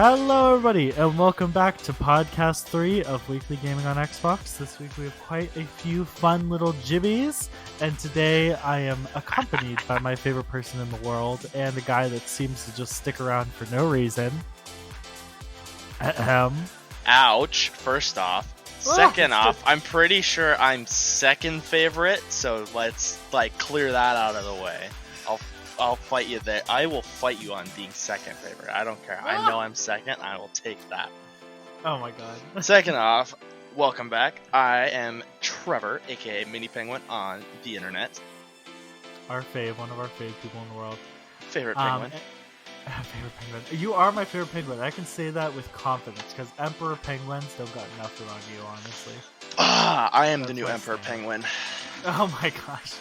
Hello everybody and welcome back to podcast 3 of Weekly Gaming on Xbox. This week we have quite a few fun little jibbies, and today I am accompanied by my favorite person in the world and a guy that seems to just stick around for no reason. Ouch, first off. Second off, I'm pretty sure I'm second favorite, so let's clear that out of the way. I'll fight you there. I will fight you on being second favorite. I don't care. I know I'm second. I will take that. Oh my god. Second off, welcome back. I am Trevor, aka Mini Penguin on the internet. One of our fave people in the world. Favorite penguin. Favorite penguin. You are my favorite penguin. I can say that with confidence because Emperor Penguins don't got nothing on you, honestly. I am the new Emperor Penguin. Oh my gosh.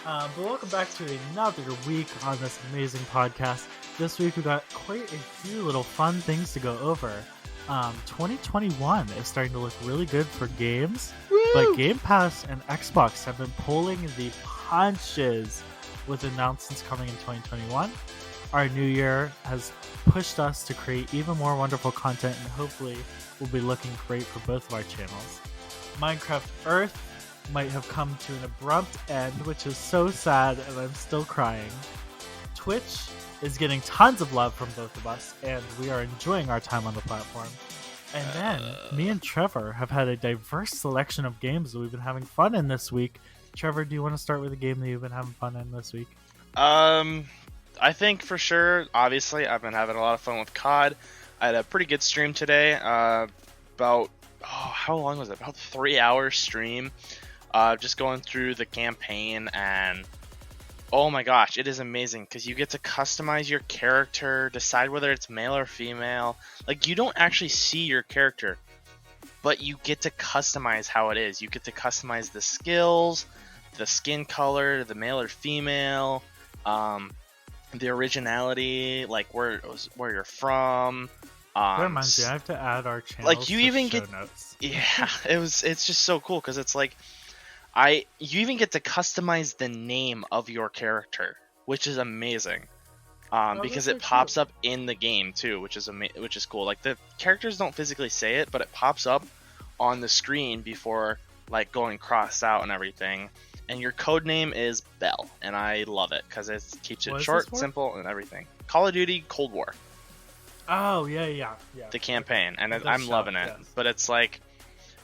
But welcome back to another week on this amazing podcast. This week we got quite a few little fun things to go over. 2021 is starting to look really good for games. Woo! But Game Pass and Xbox have been pulling the punches with announcements coming in 2021. Our new year has pushed us to create even more wonderful content, and hopefully will be looking great for both of our channels. Minecraft Earth might have come to an abrupt end, which is so sad, and I'm still crying. Twitch is getting tons of love from both of us, and we are enjoying our time on the platform. And then, me and Trevor have had a diverse selection of games that we've been having fun in this week. Trevor, do you want to start with a game that you've been having fun in this week? I think for sure, obviously, I've been having a lot of fun with COD. I had a pretty good stream today, how long was it? About 3 hours stream. Just going through the campaign, and oh my gosh, it is amazing because you get to customize your character, decide whether it's male or female. Like, you don't actually see your character, but you get to customize how it is. You get to customize the skills, the skin color, the male or female, the originality, like where you're from. That reminds me, I have to add our channel. Like, you even get notes. Yeah, it's just so cool because it's like you even get to customize the name of your character, which is amazing. Because it pops up in the game too, which is cool. Like, the characters don't physically say it, but it pops up on the screen before like going crossed out and everything. And your code name is Bell, and I love it because it keeps it short, simple, and everything. Call of Duty Cold War. Oh yeah. The campaign, and I'm loving it. Yes. But it's like,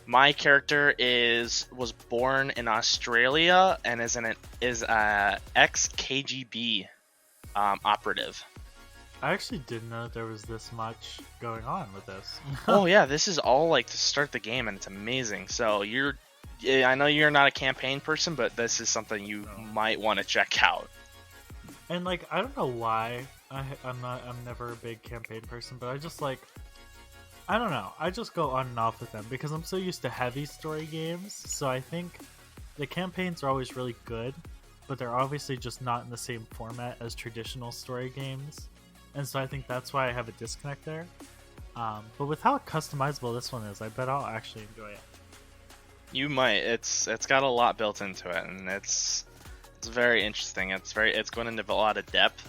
my character was born in Australia and is a ex-KGB operative. I actually didn't know there was this much going on with this. Oh yeah, this is all like to start the game, and it's amazing. So I know you're not a campaign person, but this is something you might want to check out. And like, I don't know why I'm never a big campaign person, but I just I don't know. I just go on and off with them because I'm so used to heavy story games. So I think the campaigns are always really good, but they're obviously just not in the same format as traditional story games. And so I think that's why I have a disconnect there. But with how customizable this one is, I bet I'll actually enjoy it. You might. It's got a lot built into it, and it's very interesting. It's going into a lot of depth.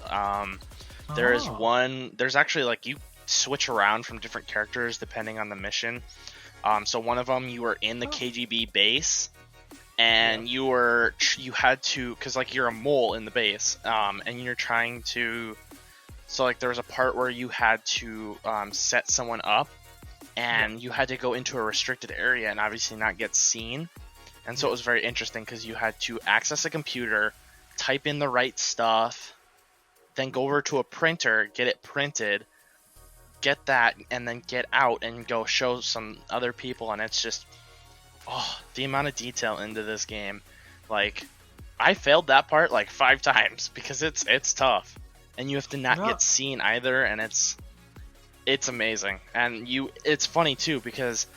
There's actually, like, you switch around from different characters depending on the mission. So one of them, you were in the KGB base, and you had to, because like you're a mole in the base, and you're trying to. So like there was a part where you had to set someone up, and you had to go into a restricted area and obviously not get seen. And so it was very interesting because you had to access a computer, type in the right stuff, then go over to a printer, get it printed, get that, and then get out and go show some other people. And it's just, the amount of detail into this game. Like, I failed that part like 5 times because it's tough, and you have to not get seen either, and it's amazing. And it's funny too because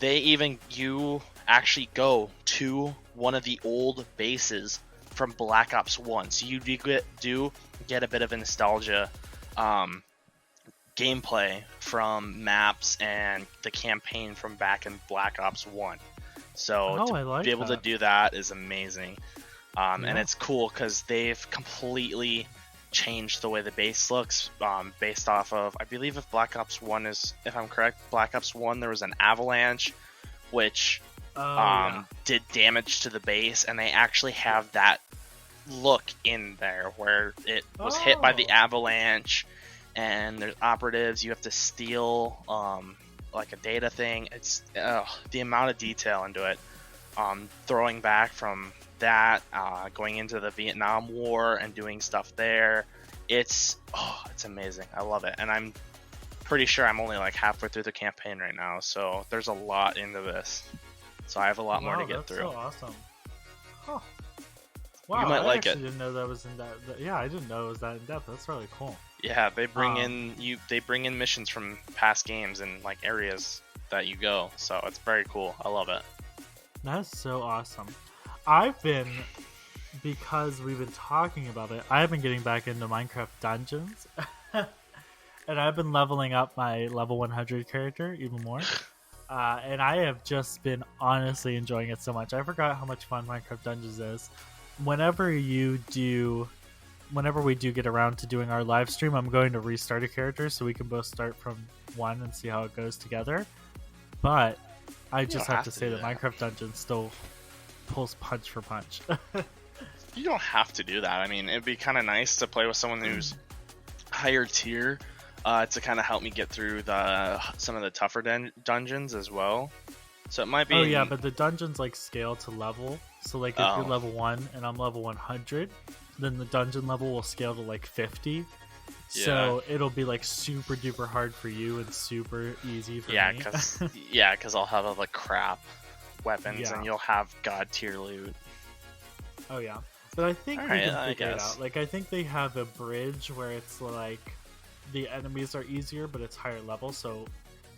you actually go to one of the old bases from Black Ops 1, so you do get a bit of a nostalgia gameplay from maps and the campaign from back in Black Ops 1. So to be able to do that is amazing. And it's cool because they've completely changed the way the base looks, based off of, I believe if Black Ops 1 is, if I'm correct, Black Ops 1 there was an avalanche which did damage to the base, and they actually have that look in there where it was hit by the avalanche, and there's operatives, you have to steal like a data thing. It's the amount of detail into it, throwing back from that, going into the Vietnam War and doing stuff there. It's amazing. I love it, and I'm pretty sure I'm only like halfway through the campaign right now, so there's a lot into this, so I have a lot more to get through. So awesome. Huh. Wow, you might I like actually it. didn't know that was in that. Yeah, I didn't know it was that in depth. That's really cool. Yeah, they bring in missions from past games and like areas that you go, so it's very cool. I love it. That's so awesome. Because we've been talking about it, I've been getting back into Minecraft Dungeons. And I've been leveling up my level 100 character even more. And I have just been honestly enjoying it so much. I forgot how much fun Minecraft Dungeons is. Whenever we do get around to doing our live stream, I'm going to restart a character so we can both start from 1 and see how it goes together. But I just have to say that Minecraft Dungeons still pulls punch for punch. You don't have to do that. I mean, it'd be kind of nice to play with someone who's higher tier, to kind of help me get through some of the tougher dungeons as well. So it might be. Oh yeah, but the dungeons like scale to level. So like if you're level 1 and I'm level 100, then the dungeon level will scale to like 50. Yeah. So it'll be like super duper hard for you and super easy for me. Because I'll have all the crap weapons and you'll have god tier loot. Oh yeah, but I think they can figure it out. Like I think they have a bridge where it's like the enemies are easier, but it's higher level. So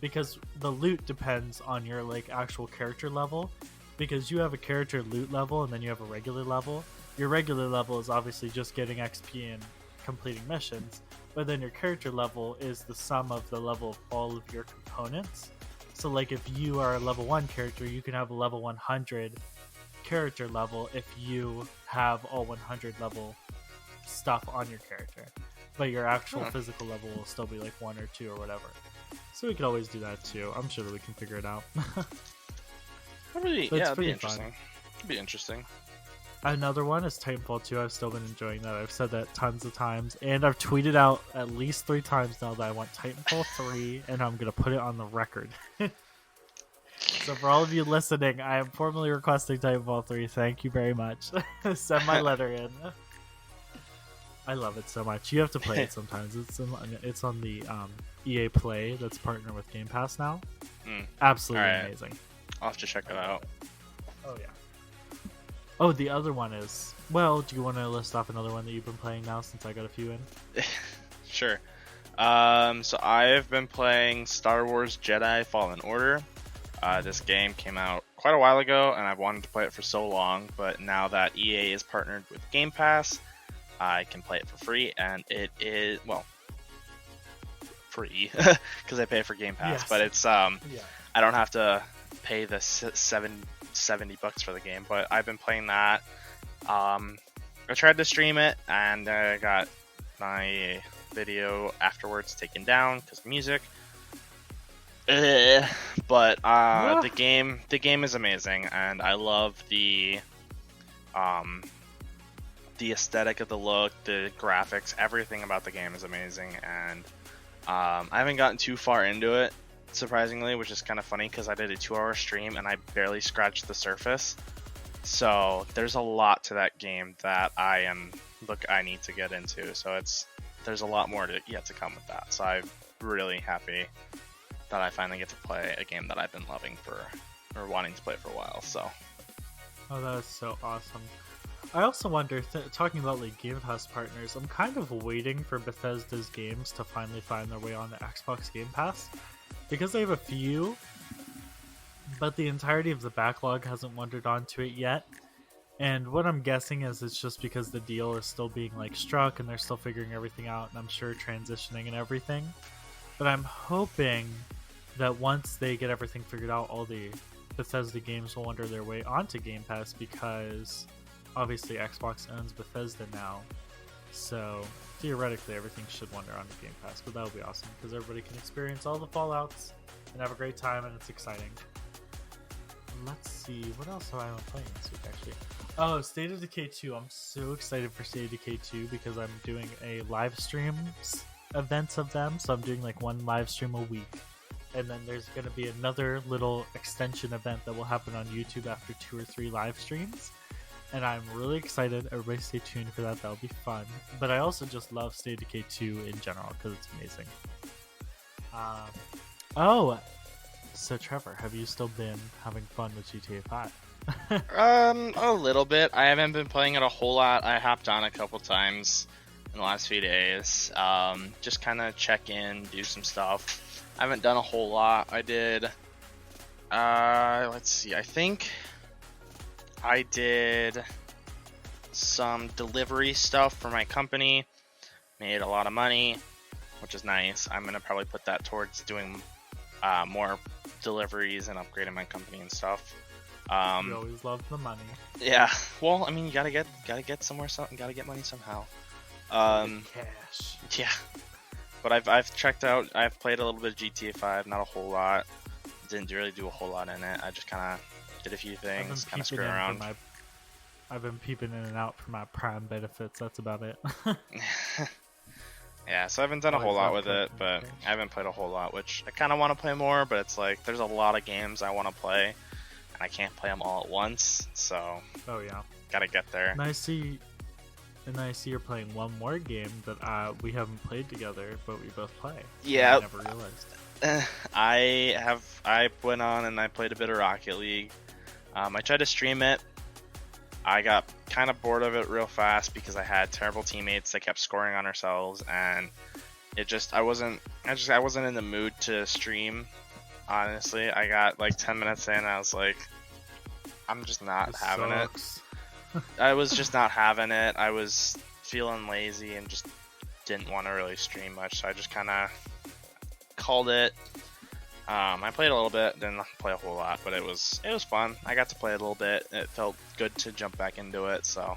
because the loot depends on your like actual character level, because you have a character loot level and then you have a regular level. Your regular level is obviously just getting XP and completing missions, but then your character level is the sum of the level of all of your components. So like if you are a level 1 character, you can have a level 100 character level if you have all 100 level stuff on your character, but your actual physical level will still be like 1 or 2 or whatever. So we could always do that too. I'm sure that we can figure it out. It'd be interesting. It'd be interesting. Another one is Titanfall 2. I've still been enjoying that. I've said that tons of times, and I've tweeted out at least 3 times now that I want Titanfall 3, and I'm going to put it on the record. So for all of you listening, I am formally requesting Titanfall 3. Thank you very much. Send my letter in. I love it so much. You have to play it sometimes. It's on the EA Play that's partnered with Game Pass now. Absolutely amazing. I'll have to check it out. Oh yeah. Oh, the other one is... Well, do you want to list off another one that you've been playing now since I got a few in? Sure. So I've been playing Star Wars Jedi Fallen Order. This game came out quite a while ago, and I've wanted to play it for so long, but now that EA is partnered with Game Pass, I can play it for free, and it is, well, free, because I pay for Game Pass, but it's, I don't have to pay the $70 for the game, but I've been playing that. I tried to stream it, and I got my video afterwards taken down because of music. But the game is amazing, and I love the aesthetic of the look, the graphics, everything about the game is amazing, and I haven't gotten too far into it, surprisingly, which is kind of funny because I did a 2-hour stream and I barely scratched the surface. So there's a lot to that game that I need to get into. So there's a lot more yet to come with that. So I'm really happy that I finally get to play a game that I've been loving or wanting to play for a while. So. Oh, that is so awesome. I also wonder, talking about like Game Pass partners, I'm kind of waiting for Bethesda's games to finally find their way on the Xbox Game Pass, because they have a few, but the entirety of the backlog hasn't wandered onto it yet. And what I'm guessing is it's just because the deal is still being like struck and they're still figuring everything out, and I'm sure transitioning and everything. But I'm hoping that once they get everything figured out, all the Bethesda games will wander their way onto Game Pass, because obviously Xbox owns Bethesda now. So theoretically everything should wander on the Game Pass, but that would be awesome because everybody can experience all the Fallouts and have a great time, and it's exciting. Let's see, what else have I been playing this week actually? Oh, State of Decay 2. I'm so excited for State of Decay 2 because I'm doing a live stream event of them, so I'm doing like one live stream a week. And then there's going to be another little extension event that will happen on YouTube after 2 or 3 live streams. And I'm really excited. Everybody stay tuned for that. That'll be fun. But I also just love State of Decay 2 in general because it's amazing. So Trevor, have you still been having fun with GTA 5? A little bit. I haven't been playing it a whole lot. I hopped on a couple times in the last few days. Just kind of check in, do some stuff. I haven't done a whole lot. I did, let's see, I think I did some delivery stuff for my company, made a lot of money, which is nice. I'm going to probably put that towards doing more deliveries and upgrading my company and stuff. You always love the money. Yeah, well, I mean, you gotta get somewhere, gotta get money somehow. Cash. Yeah. But I've checked out, I've played a little bit of GTA 5, not a whole lot. Didn't really do a whole lot in it. I just kind of did a few things, kind of screwing around. I've been peeping in and out for my Prime benefits, that's about it. Yeah, so I haven't done a whole lot with it, but I haven't played a whole lot, which I kind of want to play more, but it's like, there's a lot of games I want to play, and I can't play them all at once, so... Oh yeah. Gotta get there. And I see you're playing one more game that we haven't played together, but we both play. Yeah. I never realized. I went on and I played a bit of Rocket League. I tried to stream it. I got kind of bored of it real fast because I had terrible teammates that kept scoring on ourselves, and I wasn't in the mood to stream. Honestly, I got like 10 minutes in, and I was like, I'm just not having it. I was just not having it. I was feeling lazy and just didn't want to really stream much, so I just kind of called it. I played a little bit, didn't play a whole lot, but it was fun. I got to play a little bit. It felt good to jump back into it, so.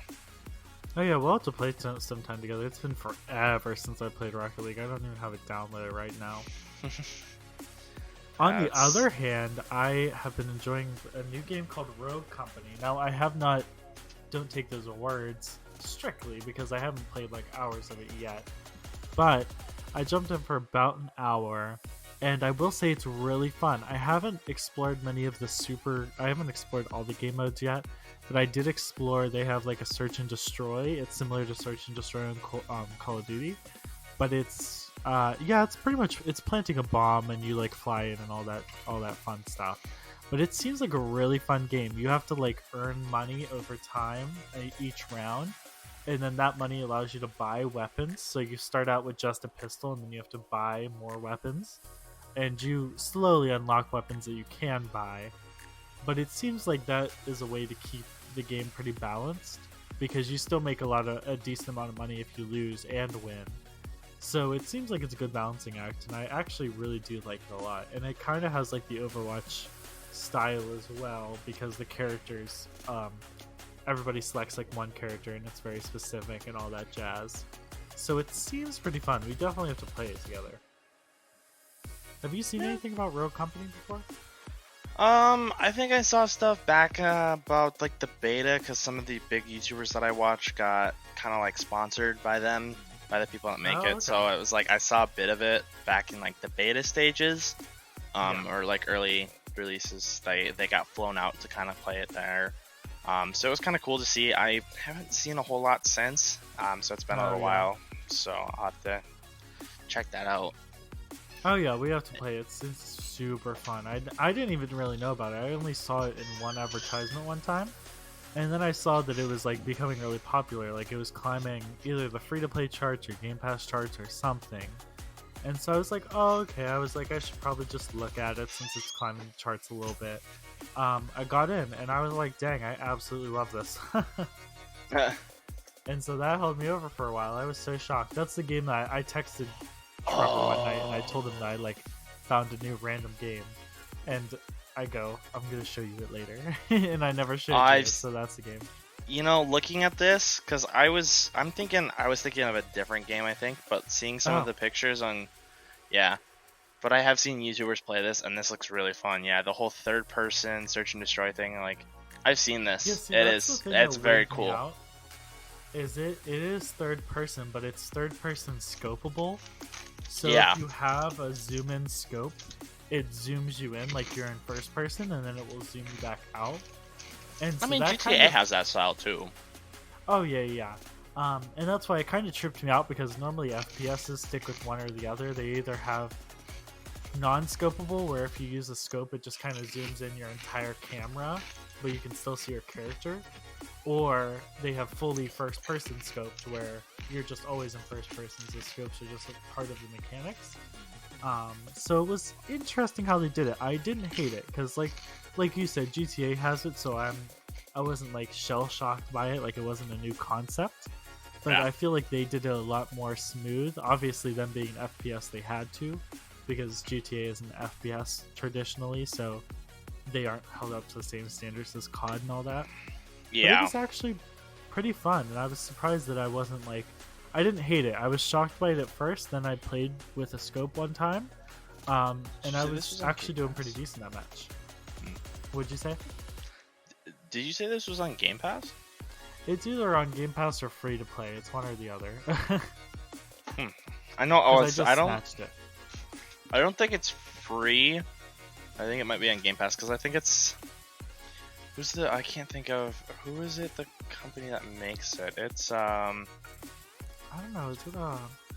Oh yeah, we'll have to play sometime together. It's been forever since I played Rocket League. I don't even have it downloaded right now. On the other hand, I have been enjoying a new game called Rogue Company. Now, I have not, don't take those words strictly because I haven't played like hours of it yet, but I jumped in for about an hour. And I will say it's really fun. I haven't explored I haven't explored all the game modes yet, but I did explore, they have like a search and destroy. It's similar to search and destroy on Call of Duty, but it's, it's pretty much, it's planting a bomb and you like fly in and all that fun stuff. But it seems like a really fun game. You have to like earn money over time each round, and then that money allows you to buy weapons. So you start out with just a pistol, and then you have to buy more weapons. And you slowly unlock weapons that you can buy. But it seems like that is a way to keep the game pretty balanced, because you still make a decent amount of money if you lose and win. So it seems like it's a good balancing act, and I actually really do like it a lot. And it kind of has like the Overwatch style as well, because the characters, everybody selects like one character and it's very specific and all that jazz. So it seems pretty fun. We definitely have to play it together. Have you seen anything about Rogue Company before? I think I saw stuff back about like the beta, because some of the big YouTubers that I watch got kind of like sponsored by them, by the people that make it. Okay. So it was like I saw a bit of it back in like the beta stages, or like early releases. They got flown out to kind of play it there. So it was kind of cool to see. I haven't seen a whole lot since, so it's been a little while. So I'll have to check that out. Oh yeah, we have to play it. It's super fun. I didn't even really know about it. I only saw it in one advertisement one time, and then I saw that it was like becoming really popular. Like it was climbing either the free-to-play charts or Game Pass charts or something. And so I was like, oh okay. I was like, I should probably just look at it since it's climbing the charts a little bit. I got in and I was like, dang, I absolutely love this. And so that held me over for a while. I was so shocked. That's the game that I texted Trevor one night, and I told him that I like found a new random game, and I go, I'm gonna show you it later, and I never showed you it, so that's the game. looking at this, because I was thinking of a different game, I think, but seeing some of the pictures yeah. But I have seen YouTubers play this, and this looks really fun. Yeah, the whole third-person search and destroy thing, like, I've seen this. Yeah, see, it's very cool. It is third person, but it's third person scopable. So Yeah. if you have a zoom in scope, it zooms you in like you're in first person, and then it will zoom you back out. And so GTA has that style too. Oh yeah. And that's why it kind of tripped me out, because normally FPSs stick with one or the other. They either have non-scopable, where if you use a scope it just kind of zooms in your entire camera but you can still see your character, or they have fully first person scoped where you're just always in first person. The scopes are just a part of the mechanics. So it was interesting how they did it. I didn't hate it, because like you said, GTA has it, so I wasn't like shell shocked by it, like it wasn't a new concept. But yeah. I feel like they did it a lot more smooth. Obviously, them being an FPS, they had to, because GTA is an FPS traditionally, so they aren't held up to the same standards as COD and all that. Yeah. But it was actually pretty fun, and I was surprised that I wasn't like... I didn't hate it. I was shocked by it at first, then I played with a scope one time, and I was actually doing pretty decent that match. What'd you say? Did you say this was on Game Pass? It's either on Game Pass or free to play. It's one or the other. I know. I don't think it's free. I think it might be on Game Pass, because I think it's... I can't think of... Who is it, the company that makes it? It's, I don't know, is it,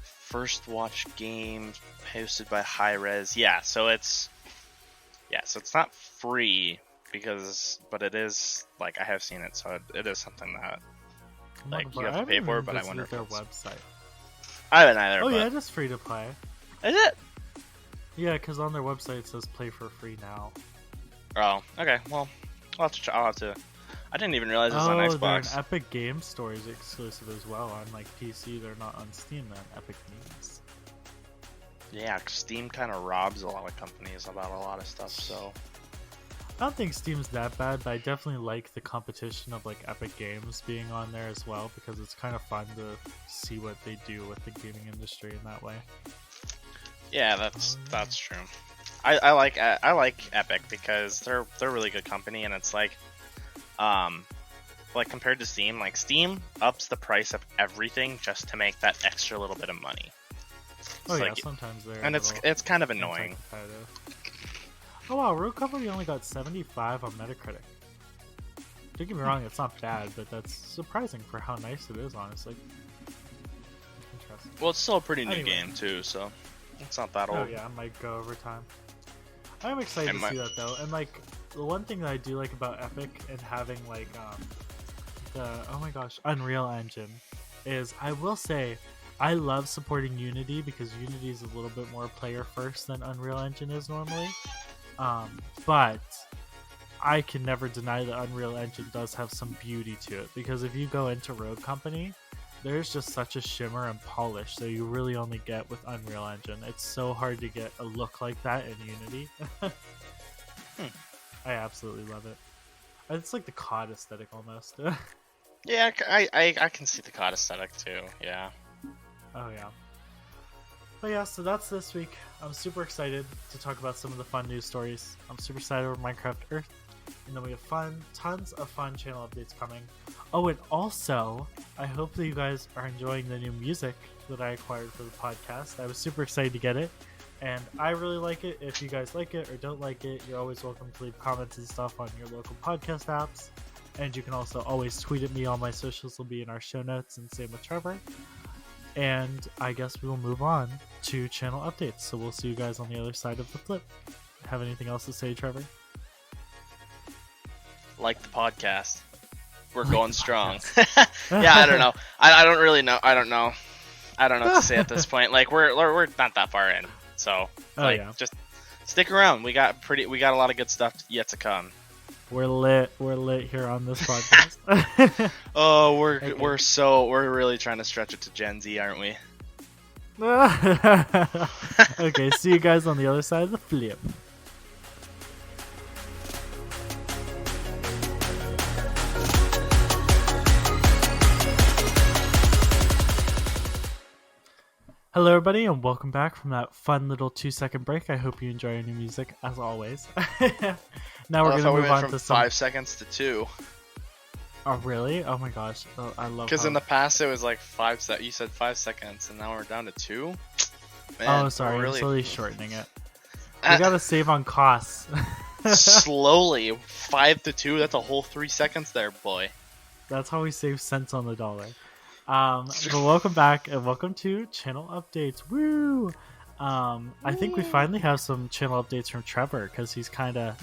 First Watch Games, posted by High Res. Yeah, so it's not free, but it is, like, I have seen it, so it is something that, like, you have to pay for, but I wonder if their website. I haven't either. Oh, yeah, it is free to play. Is it? Yeah, because on their website it says play for free now. Oh, okay. Well, I'll have to. I didn't even realize it was on Xbox. They're an Epic Games Store is exclusive as well. On like PC, they're not on Steam. They're on Epic Games. Yeah, 'cause Steam kind of robs a lot of companies about a lot of stuff. So I don't think Steam's that bad, but I definitely like the competition of like Epic Games being on there as well, because it's kind of fun to see what they do with the gaming industry in that way. Yeah, that's true. I like Epic because they're a really good company, and it's like compared to Steam, like Steam ups the price of everything just to make that extra little bit of money. Oh yeah, sometimes they're... And it's kind of annoying. Oh wow, Rogue Company only got 75 on Metacritic. Don't get me wrong, it's not bad, but that's surprising for how nice it is, honestly. Interesting. Well, it's still a pretty new game too, so it's not that old. Oh yeah, it might go over time. I'm excited to see that though, and like the one thing that I do like about Epic and having like the Unreal Engine is, I will say, I love supporting Unity, because Unity is a little bit more player first than Unreal Engine is normally. But I can never deny that Unreal Engine does have some beauty to it, because if you go into Rogue Company, there's just such a shimmer and polish that you really only get with Unreal Engine. It's so hard to get a look like that in Unity. I absolutely love it. It's like the COD aesthetic almost. Yeah, I can see the COD aesthetic too, yeah. Oh yeah. But yeah, so that's this week. I'm super excited to talk about some of the fun news stories. I'm super excited over Minecraft Earth. And then we have tons of fun channel updates coming. Oh, and also, I hope that you guys are enjoying the new music that I acquired for the podcast. I was super excited to get it, and I really like it. If you guys like it or don't like it, you're always welcome to leave comments and stuff on your local podcast apps. And you can also always tweet at me. All my socials will be in our show notes, and same with Trevor. And I guess we will move on to channel updates. So we'll see you guys on the other side of the flip. Have anything else to say, Trevor? Like the podcast. We're going strong. Yeah, I don't know. I don't really know. I don't know what to say at this point. Like we're not that far in. So just stick around. We got a lot of good stuff yet to come. We're lit here on this podcast. Oh, we're really trying to stretch it to Gen Z, aren't we? Okay, see you guys on the other side of the flip. Hello, everybody, and welcome back from that fun little 2-second break. I hope you enjoy any music, as always. Now we're going to move on to some... 5 seconds to 2. Oh, really? Oh my gosh. Oh, I love Because in the past it was like 5 seconds. You said 5 seconds, and now we're down to 2? Man, oh, sorry. really... I'm slowly shortening it. We got to save on costs. Slowly. 5 to 2? That's a whole 3 seconds there, boy. That's how we save cents on the dollar. But welcome back, and welcome to channel updates. Woo! I think we finally have some channel updates from Trevor, because he's kind of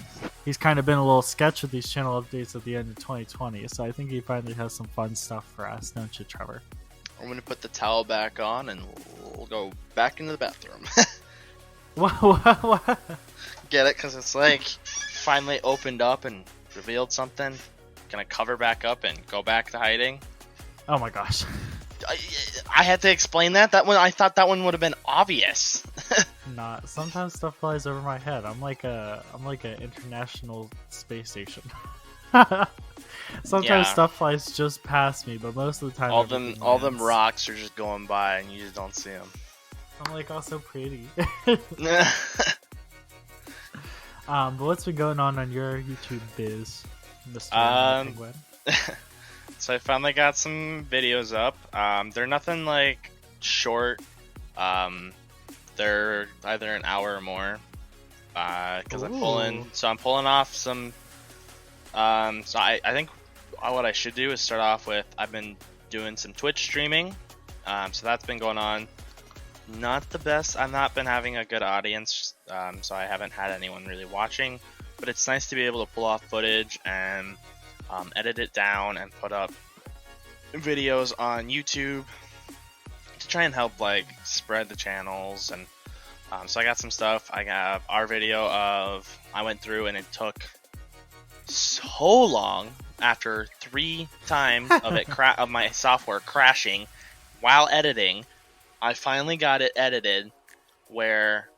been a little sketch with these channel updates at the end of 2020. So I think he finally has some fun stuff for us, don't you, Trevor? I'm gonna put the towel back on, and we'll go back into the bathroom. What? Get it? Because it's like finally opened up and revealed something. Gonna cover back up and go back to hiding. Oh my gosh. I had to explain that. That one, I thought that one would have been obvious. Nah, sometimes stuff flies over my head. I'm like an international space station. Sometimes stuff flies just past me, but most of the time all them rocks are just going by and you just don't see them. I'm like, oh, so pretty. But what's been going on your YouTube biz, Mr. Penguin? So I finally got some videos up. They're nothing like short. They're either an hour or more. Because I'm pulling off some. So I think what I should do is start off with, I've been doing some Twitch streaming. So that's been going on. Not the best. I've not been having a good audience. So I haven't had anyone really watching. But it's nice to be able to pull off footage and edit it down and put up videos on YouTube to try and help like spread the channels. And so I got some stuff. I got our video of, I went through and it took so long after 3 times of it of my software crashing while editing. I finally got it edited where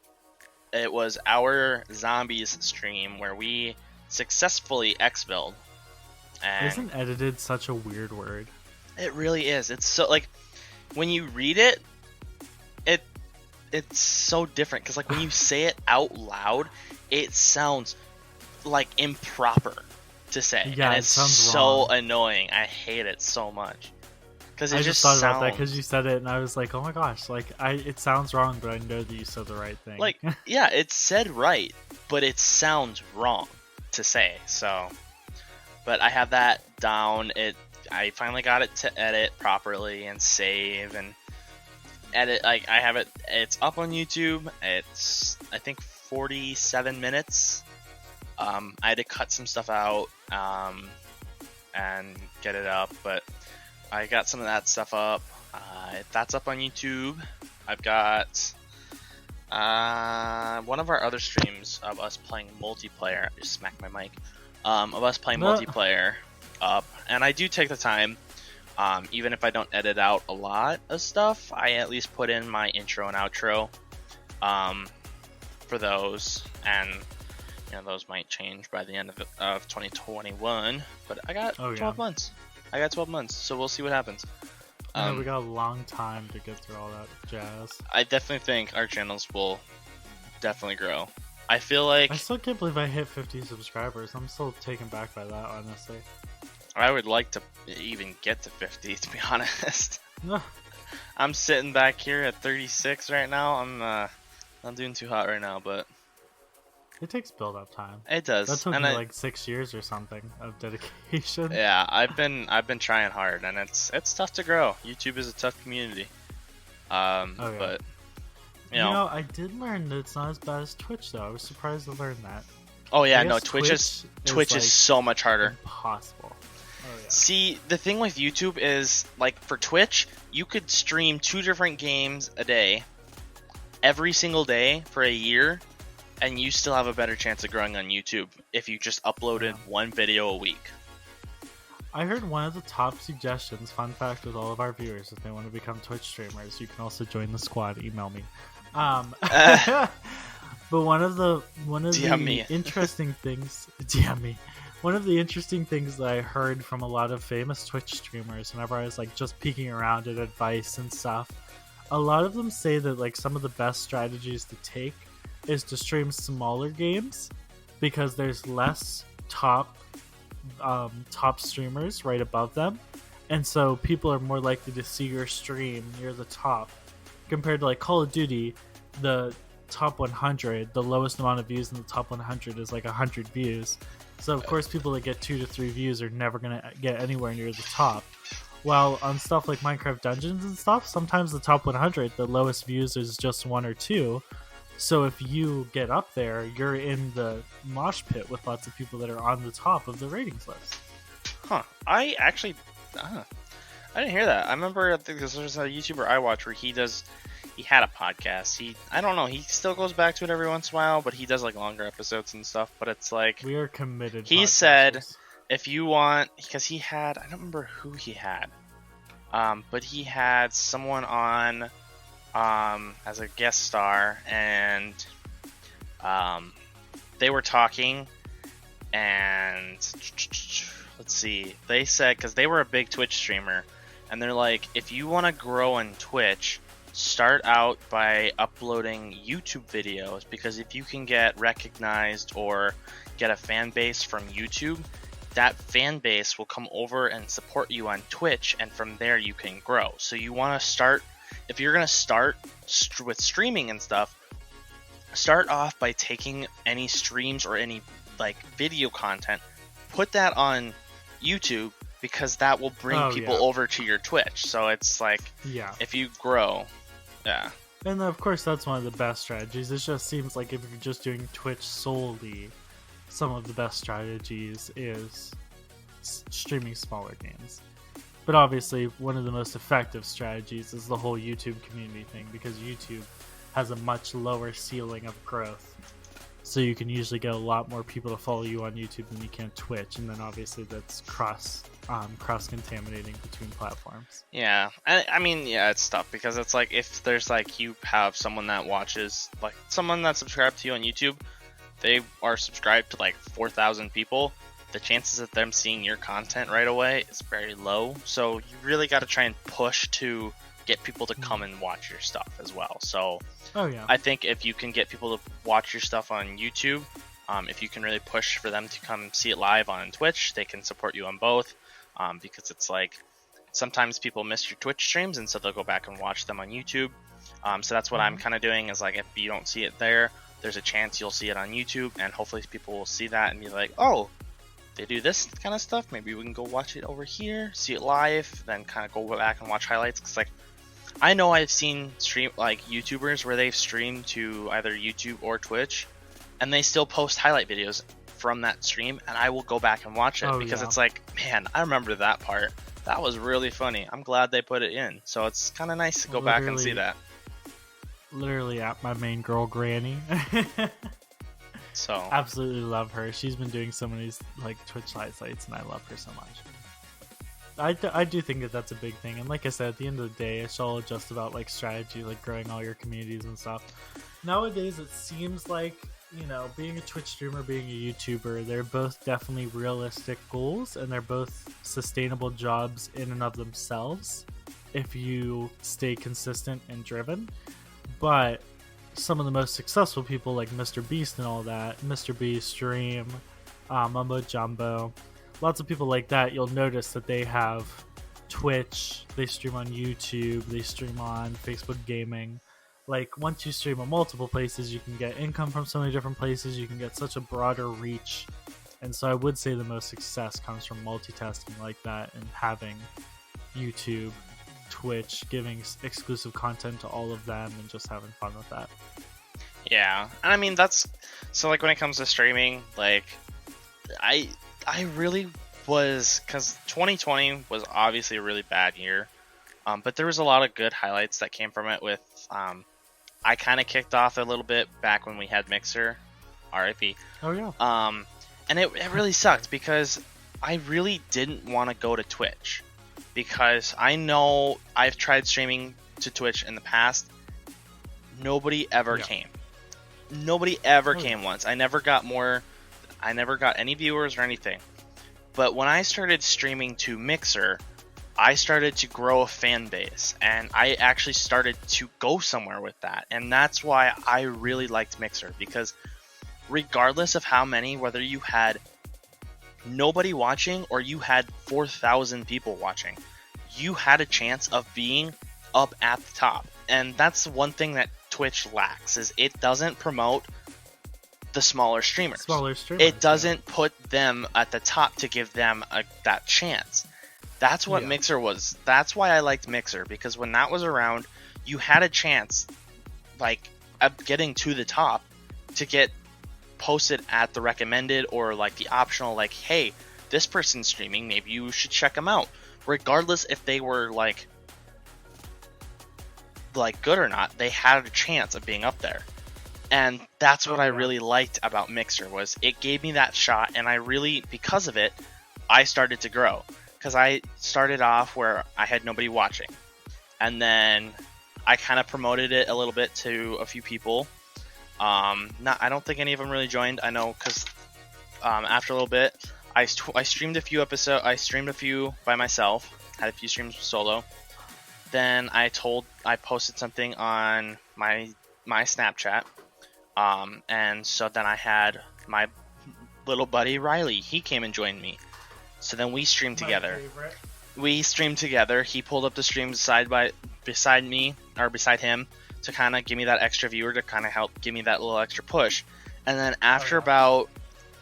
it was our zombies stream where we successfully exfilled. Isn't edited such a weird word? It really is. It's so, like, when you read it, it's so different. Because, like, when you say it out loud, it sounds, like, improper to say. Yeah, and it sounds so wrong. annoying. I hate it so much. Because I just thought about that because you said it, and I was like, oh my gosh, like, it sounds wrong, but I know that you said the right thing. Like, yeah, it's said right, but it sounds wrong to say, so... But I have that down. I finally got it to edit properly and save and edit. Like, I have it. It's up on YouTube. It's, I think, 47 minutes. I had to cut some stuff out and get it up, but I got some of that stuff up. That's up on YouTube. I've got one of our other streams of us playing multiplayer. I just smacked my mic. Of us playing multiplayer up, and I do take the time, even if I don't edit out a lot of stuff, I at least put in my intro and outro for those, and you know, those might change by the end of 2021, but I got 12 months. I got 12 months, so we'll see what happens. We got a long time to get through all that jazz. I definitely think our channels will definitely grow. I feel like... I still can't believe I hit 50 subscribers. I'm still taken back by that, honestly. I would like to even get to 50, to be honest. I'm sitting back here at 36 right now. I'm not doing too hot right now, but... It takes build-up time. It does. That took me like 6 years or something of dedication. Yeah, I've been trying hard, and it's tough to grow. YouTube is a tough community. But... You know, I did learn that it's not as bad as Twitch, though. I was surprised to learn that. Oh yeah, no, Twitch is like so much harder. Impossible. Oh, yeah. See, the thing with YouTube is, like, for Twitch, you could stream 2 different games a day, every single day for a year, and you still have a better chance of growing on YouTube if you just uploaded 1 video a week. I heard one of the top suggestions, fun fact with all of our viewers, if they want to become Twitch streamers, you can also join the squad. Email me. But one of the interesting things, DM me. One of the interesting things that I heard from a lot of famous Twitch streamers, whenever I was like just peeking around at advice and stuff, a lot of them say that like some of the best strategies to take is to stream smaller games because there's less top streamers right above them, and so people are more likely to see your stream near the top compared to like Call of Duty. The top 100, the lowest amount of views in the top 100 is like 100 views, so of course people that get 2 to 3 views are never going to get anywhere near the top. While on stuff like Minecraft Dungeons and stuff, sometimes the top 100, the lowest views is just 1 or 2. So if you get up there, you're in the mosh pit with lots of people that are on the top of the ratings list. Huh. I actually, I didn't hear that. I remember there's a YouTuber I watch where he had a podcast. I don't know, he still goes back to it every once in a while, but he does like longer episodes and stuff. But it's like, we are committed. He said, if you want, because he had, I don't remember who he had, but he had someone on as a guest star, and they were talking, and let's see, they said, because they were a big Twitch streamer, and they're like, if you want to grow on Twitch, start out by uploading YouTube videos, because if you can get recognized or get a fan base from YouTube, that fan base will come over and support you on Twitch, and from there you can grow. So you want to start, if you're going to start with streaming and stuff, start off by taking any streams or any like video content, put that on YouTube, because that will bring people over to your Twitch. So it's like, if you grow, and of course that's one of the best strategies. It just seems like if you're just doing Twitch solely, some of the best strategies is streaming smaller games. But obviously one of the most effective strategies is the whole YouTube community thing, because YouTube has a much lower ceiling of growth, so you can usually get a lot more people to follow you on YouTube than you can Twitch, and then obviously that's cross contaminating between platforms. I mean, it's tough, because it's like, if there's like, you have someone that watches, like someone that's subscribed to you on YouTube, they are subscribed to like 4,000 people, the chances of them seeing your content right away is very low. So you really got to try and push to get people to come and watch your stuff as well. So I think if you can get people to watch your stuff on YouTube, if you can really push for them to come see it live on Twitch, they can support you on both, because it's like, sometimes people miss your Twitch streams, and so they'll go back and watch them on YouTube. So that's what I'm kind of doing, is like, if you don't see it there's a chance you'll see it on YouTube, and hopefully people will see that and be like, oh, they do this kind of stuff, maybe we can go watch it over here, see it live, then kind of go back and watch highlights. Because like, I know I've seen YouTubers where they've streamed to either YouTube or Twitch, and they still post highlight videos from that stream, and I will go back and watch it, because it's like, man, I remember that part, that was really funny, I'm glad they put it in. So it's kind of nice to go back and see that. Literally at my main girl Granny. So absolutely love her. She's been doing so many like Twitch highlights, and I love her so much. I do think that that's a big thing, and like I said, at the end of the day, it's all just about like strategy, like growing all your communities and stuff. Nowadays it seems like, you know, being a Twitch streamer, being a YouTuber, they're both definitely realistic goals, and they're both sustainable jobs in and of themselves if you stay consistent and driven. But some of the most successful people, like Mr. Beast and all that, Mr. Beast, Stream, Mumbo Jumbo, lots of people like that, you'll notice that they have Twitch, they stream on YouTube, they stream on Facebook Gaming. Like, once you stream on multiple places, you can get income from so many different places, you can get such a broader reach. And so I would say the most success comes from multitasking like that, and having YouTube, Twitch, giving exclusive content to all of them, and just having fun with that. Yeah, and I mean, that's, so like when it comes to streaming, like I really was, because 2020 was obviously a really bad year, but there was a lot of good highlights that came from it. With I kind of kicked off a little bit back when we had Mixer, RIP. Oh yeah. And it really sucked, because I really didn't want to go to Twitch, because I know I've tried streaming to Twitch in the past. Nobody ever came. Nobody ever came once. I never got any viewers or anything. But when I started streaming to Mixer, I started to grow a fan base, and I actually started to go somewhere with that. And that's why I really liked Mixer, because regardless of how many, whether you had nobody watching or you had 4,000 people watching, you had a chance of being up at the top. And that's one thing that Twitch lacks, is it doesn't promote the smaller streamers. It doesn't put them at the top to give them that chance. That's what Mixer was. That's why I liked Mixer, because when that was around, you had a chance, like, of getting to the top to get posted at the recommended or like the optional, like, hey, this person's streaming, maybe you should check them out, regardless if they were like good or not. They had a chance of being up there. And that's what I really liked about Mixer, was it gave me that shot, and I really, because of it, I started to grow. Because I started off where I had nobody watching, and then I kind of promoted it a little bit to a few people. I don't think any of them really joined. I know, because after a little bit, I streamed a few episodes. I streamed a few by myself, had a few streams solo. Then I posted something on my Snapchat, and so then I had my little buddy Riley. He came and joined me. So then we streamed together. He pulled up the stream beside me, or beside him, to kind of give me that extra viewer, to kind of help give me that little extra push. And then after about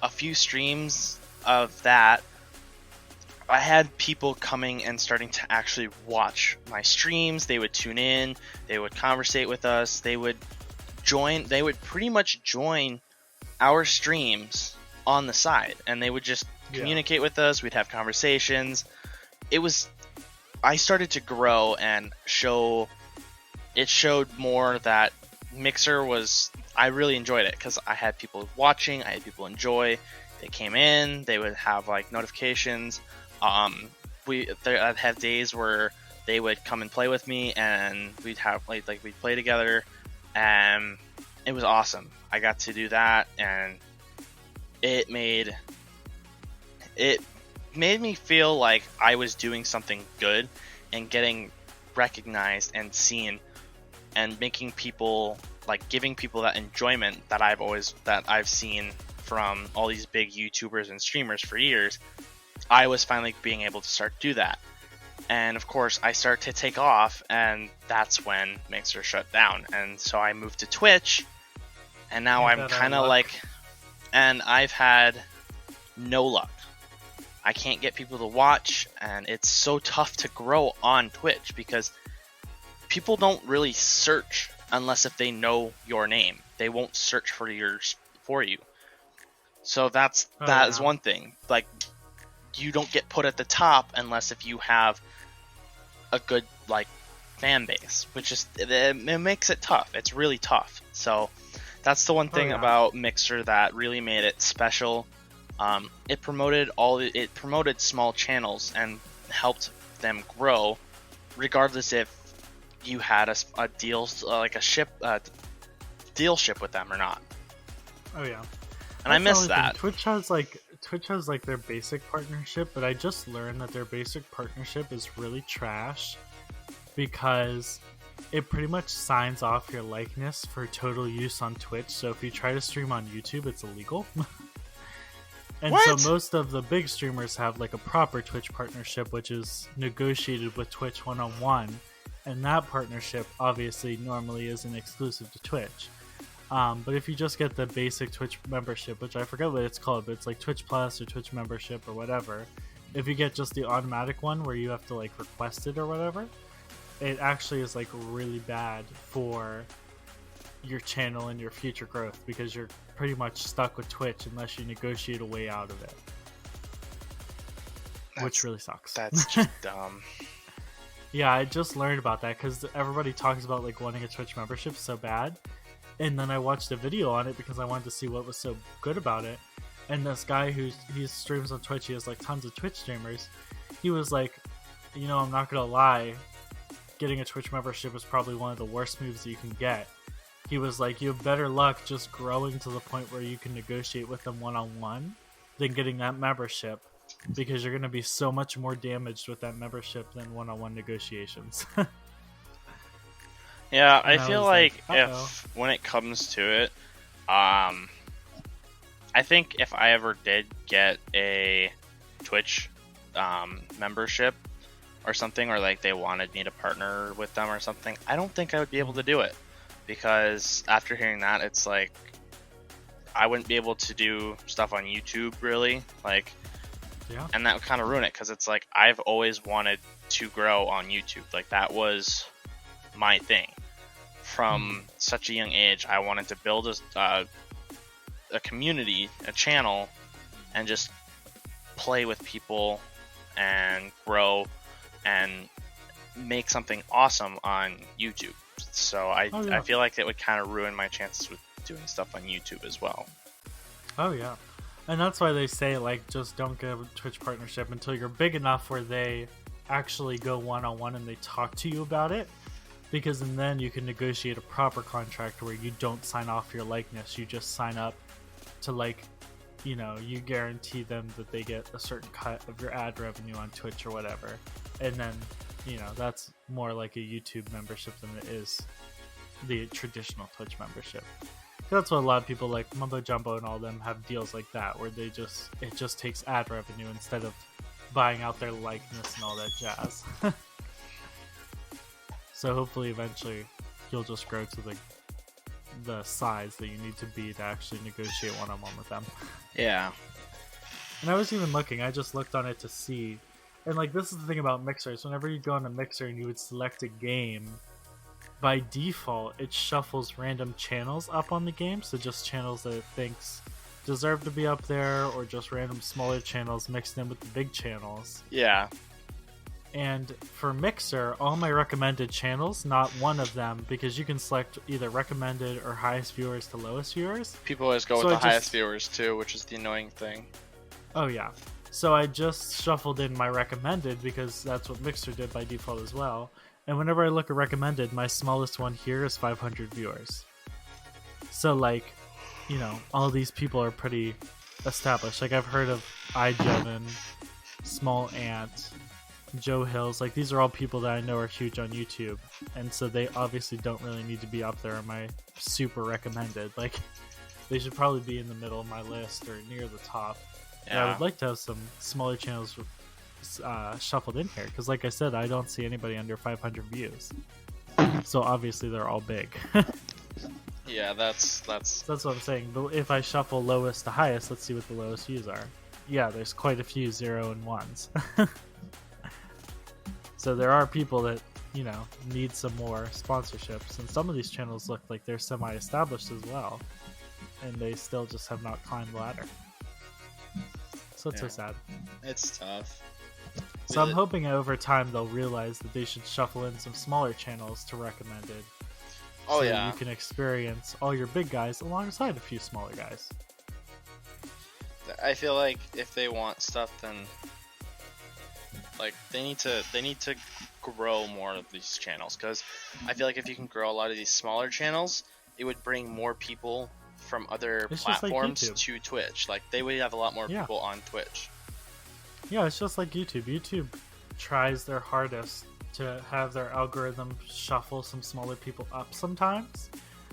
a few streams of that, I had people coming and starting to actually watch my streams. They would tune in, they would conversate with us, they would pretty much join our streams on the side, and they would just communicate with us. We'd have conversations. I started to grow and it showed more that Mixer was, I really enjoyed it, because I had people watching, I had people enjoy, they came in, they would have like notifications. I'd have days where they would come and play with me, and we'd have like we'd play together, and it was awesome. I got to do that, and it made me feel like I was doing something good and getting recognized and seen, and making people, like, giving people that enjoyment that I've seen from all these big YouTubers and streamers for years. I was finally being able to start to do that. And of course I start to take off, and that's when Mixer shut down. And so I moved to Twitch, and now I'm kind of like, and I've had no luck. I can't get people to watch, and it's so tough to grow on Twitch, because people don't really search unless if they know your name. They won't search for you. So that is one thing. Like, you don't get put at the top unless if you have a good, like, fan base, which is, it makes it tough. It's really tough. So that's the one thing about Mixer that really made it special. It promoted small channels and helped them grow, regardless if you had a deal, like a deal ship with them or not. Oh yeah. And I miss that. Twitch has like their basic partnership, but I just learned that their basic partnership is really trash, because it pretty much signs off your likeness for total use on Twitch. So if you try to stream on YouTube, it's illegal. And what? So most of the big streamers have like a proper Twitch partnership, which is negotiated with Twitch one-on-one. And that partnership obviously normally isn't exclusive to Twitch. But if you just get the basic Twitch membership, which I forget what it's called, but it's like Twitch Plus or Twitch membership or whatever. If you get just the automatic one where you have to like request it or whatever, it actually is like really bad for your channel and your future growth, because you're pretty much stuck with Twitch unless you negotiate a way out of it. Which really sucks. That's just dumb. Yeah, I just learned about that because everybody talks about like wanting a Twitch membership so bad. And then I watched a video on it because I wanted to see what was so good about it. And this guy he streams on Twitch, he has like tons of Twitch streamers. He was like, you know, I'm not gonna lie, getting a Twitch membership is probably one of the worst moves that you can get. He was like, you have better luck just growing to the point where you can negotiate with them one-on-one than getting that membership because you're going to be so much more damaged with that membership than one-on-one negotiations. Yeah, I And I feel was like like, uh-oh. if when it comes to it, I think if I ever did get a Twitch membership or something, or like they wanted me to partner with them or something, I don't think I would be able to do it, because after hearing that, it's like I wouldn't be able to do stuff on YouTube really, like, Yeah. and that would kind of ruin it, because it's like I've always wanted to grow on YouTube. Like, that was my thing from such a young age. I wanted to build a community, a channel, and just play with people and grow and make something awesome on YouTube. So I feel like it would kind of ruin my chances with doing stuff on YouTube as well. Oh yeah, and that's why they say, like, just don't get a Twitch partnership until you're big enough where they actually go one-on-one and they talk to you about it, because then you can negotiate a proper contract where you don't sign off your likeness, you just sign up to, like, you know, you guarantee them that they get a certain cut of your ad revenue on Twitch or whatever, and then, you know, that's more like a YouTube membership than it is the traditional Twitch membership. That's what a lot of people like Mumbo Jumbo and all of them have deals like that, where it just takes ad revenue instead of buying out their likeness and all that jazz. So hopefully eventually you'll just grow to the size that you need to be to actually negotiate one-on-one with them. Yeah. And I was even looking, I just looked on it to see, and like, this is the thing about mixers, whenever you go on a mixer and you would select a game, by default it shuffles random channels up on the game, so just channels that it thinks deserve to be up there, or just random smaller channels mixed in with the big channels. Yeah. And for Mixer, all my recommended channels, not one of them, because you can select either recommended or highest viewers to lowest viewers. People always go with the highest viewers too, which is the annoying thing. Oh yeah. So I just shuffled in my recommended, because that's what Mixer did by default as well. And whenever I look at recommended, my smallest one here is 500 viewers. So, like, you know, all these people are pretty established. Like, I've heard of iJevin, Small Ant, Joe Hills. Like, these are all people that I know are huge on YouTube, and so they obviously don't really need to be up there on my super recommended. Like, they should probably be in the middle of my list or near the top. Yeah. And I would like to have some smaller channels shuffled in here, because like I said, I don't see anybody under 500 views, so obviously they're all big. Yeah, that's what I'm saying. But if I shuffle lowest to highest, let's see what the lowest views are. Yeah, there's quite a few 0 and 1s. So there are people that, you know, need some more sponsorships, and some of these channels look like they're semi-established as well, and they still just have not climbed the ladder. So it's so sad. It's tough. So I'm hoping over time they'll realize that they should shuffle in some smaller channels to recommended. Oh, so yeah. You can experience all your big guys alongside a few smaller guys. I feel like if they want stuff, then like they need to grow more of these channels, because I feel like if you can grow a lot of these smaller channels, it would bring more people from other platforms to Twitch. Like, they would have a lot more people on Twitch. Yeah, it's just like YouTube. YouTube tries their hardest to have their algorithm shuffle some smaller people up sometimes,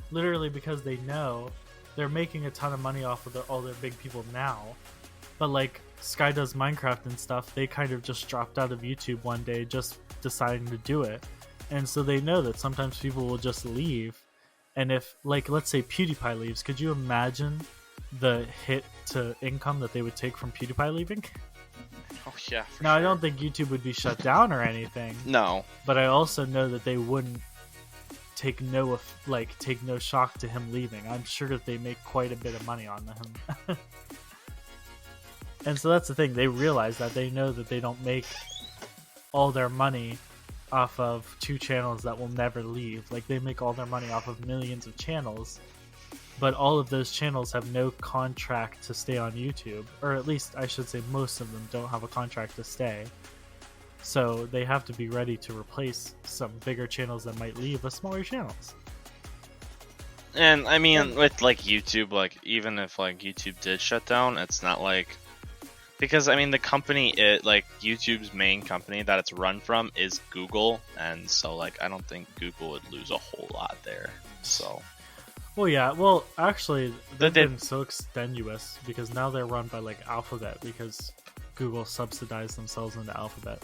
literally because they know they're making a ton of money off of all their big people now. But like Sky Does Minecraft and stuff, they kind of just dropped out of YouTube one day, just deciding to do it. And so they know that sometimes people will just leave. And if, like, let's say PewDiePie leaves, could you imagine the hit to income that they would take from PewDiePie leaving? Oh yeah. Now, sure. I don't think YouTube would be shut down or anything. No. But I also know that they wouldn't take no shock to him leaving. I'm sure that they make quite a bit of money on him. And so that's the thing. They realize that. They know that they don't make all their money off of 2 channels that will never leave. Like, they make all their money off of millions of channels, but all of those channels have no contract to stay on YouTube, or at least I should say most of them don't have a contract to stay. So they have to be ready to replace some bigger channels that might leave with smaller channels. And I mean, with like YouTube, like even if like YouTube did shut down, it's not like Because I mean, the company, YouTube's main company that it's run from is Google, and so like I don't think Google would lose a whole lot there. So. Well, yeah. Well, actually, they've They- been so extenuous because now they're run by like Alphabet because Google subsidized themselves into Alphabet,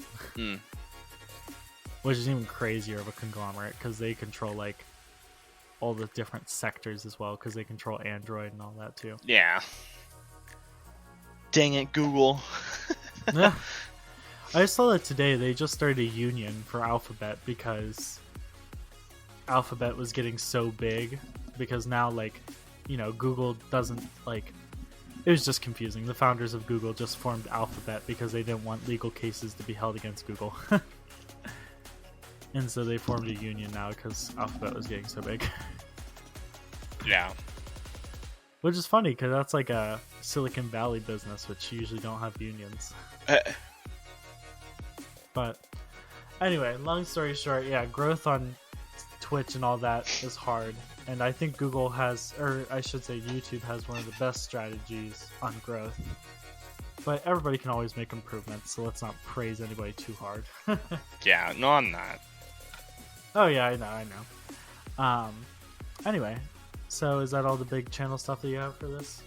which is even crazier of a conglomerate because they control like all the different sectors as well because they control Android and all that too. Yeah. Dang it, Google. Yeah. I saw that today they just started a union for Alphabet because Alphabet was getting so big because now like, you know, Google doesn't like, it was just confusing. The founders of Google just formed Alphabet because they didn't want legal cases to be held against Google. And so they formed a union now because Alphabet was getting so big. Yeah. Which is funny because that's like a Silicon Valley business, which usually don't have unions. But anyway, long story short, yeah, growth on Twitch and all that is hard. And I think Google has, or I should say YouTube has one of the best strategies on growth. But everybody can always make improvements, so let's not praise anybody too hard. Yeah, no, I'm not. Oh yeah, I know. Anyway, so is that all the big channel stuff that you have for this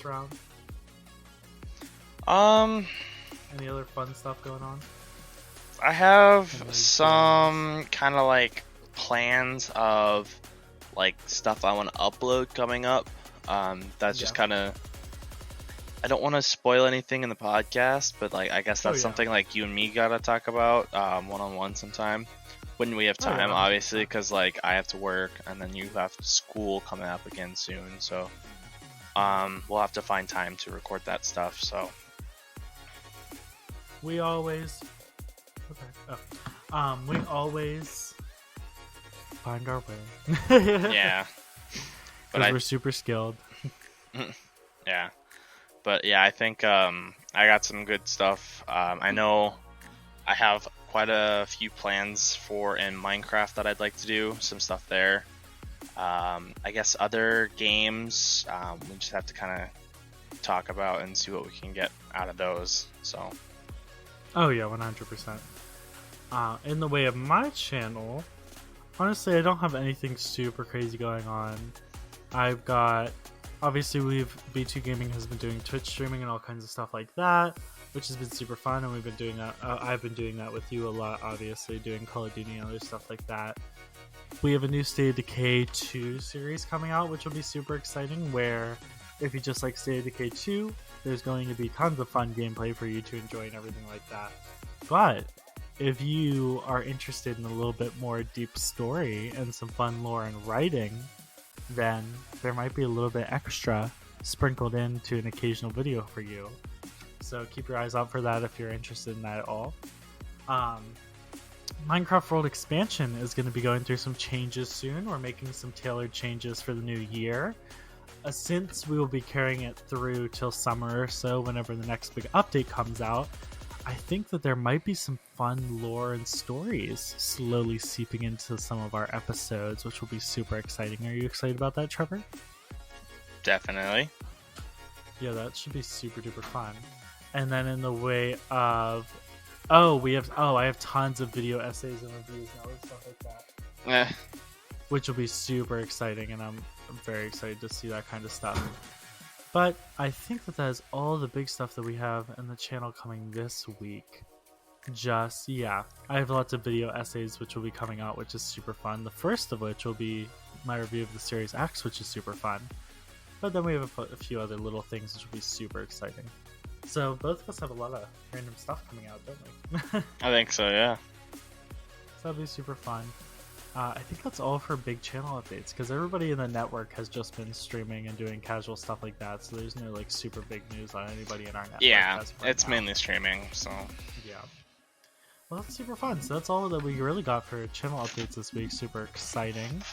round? Any other fun stuff going on? I have some kind of like plans of like stuff I want to upload coming up. That's just kind of, I don't want to spoil anything in the podcast, but like I guess that's something like you and me gotta talk about one-on-one sometime when we have time, obviously, because like I have to work and then you have school coming up again soon, so we'll have to find time to record that stuff. So we always we always find our way. Yeah, but we're super skilled. Yeah, but yeah, I think I got some good stuff. I know I have quite a few plans for in Minecraft that I'd like to do, some stuff there. I guess other games we just have to kind of talk about and see what we can get out of those. So oh yeah, 100%. In the way of my channel, honestly, I don't have anything super crazy going on. I've got, obviously, B2 Gaming has been doing Twitch streaming and all kinds of stuff like that, which has been super fun, and we've been doing that. I've been doing that with you a lot, obviously, doing Call of Duty and other stuff like that. We have a new State of Decay 2 series coming out, which will be super exciting, where if you just like State of Decay 2, there's going to be tons of fun gameplay for you to enjoy and everything like that. But if you are interested in a little bit more deep story and some fun lore and writing, then there might be a little bit extra sprinkled into an occasional video for you. So keep your eyes out for that if you're interested in that at all. Minecraft World Expansion is going to be going through some changes soon. We're making some tailored changes for the new year. Since we will be carrying it through till summer or so, whenever the next big update comes out, I think that there might be some fun lore and stories slowly seeping into some of our episodes, which will be super exciting. Are you excited about that, Trevor? definitely. Yeah, that should be super duper fun. And then in the way of, I have tons of video essays and reviews and other stuff like that, which will be super exciting, and I'm very excited to see that kind of stuff. But I think that is all the big stuff that we have in the channel coming this week. I have lots of video essays which will be coming out, which is super fun. The first of which will be my review of the Series X, which is super fun. But then we have a few other little things which will be super exciting. So both of us have a lot of random stuff coming out, don't we? I think so, yeah. So that'll be super fun. I think that's all for big channel updates, because everybody in the network has just been streaming and doing casual stuff like that, so there's no like super big news on anybody in our network. Yeah, it's mainly streaming, so... Yeah. Well, that's super fun. So that's all that we really got for channel updates this week. Super exciting.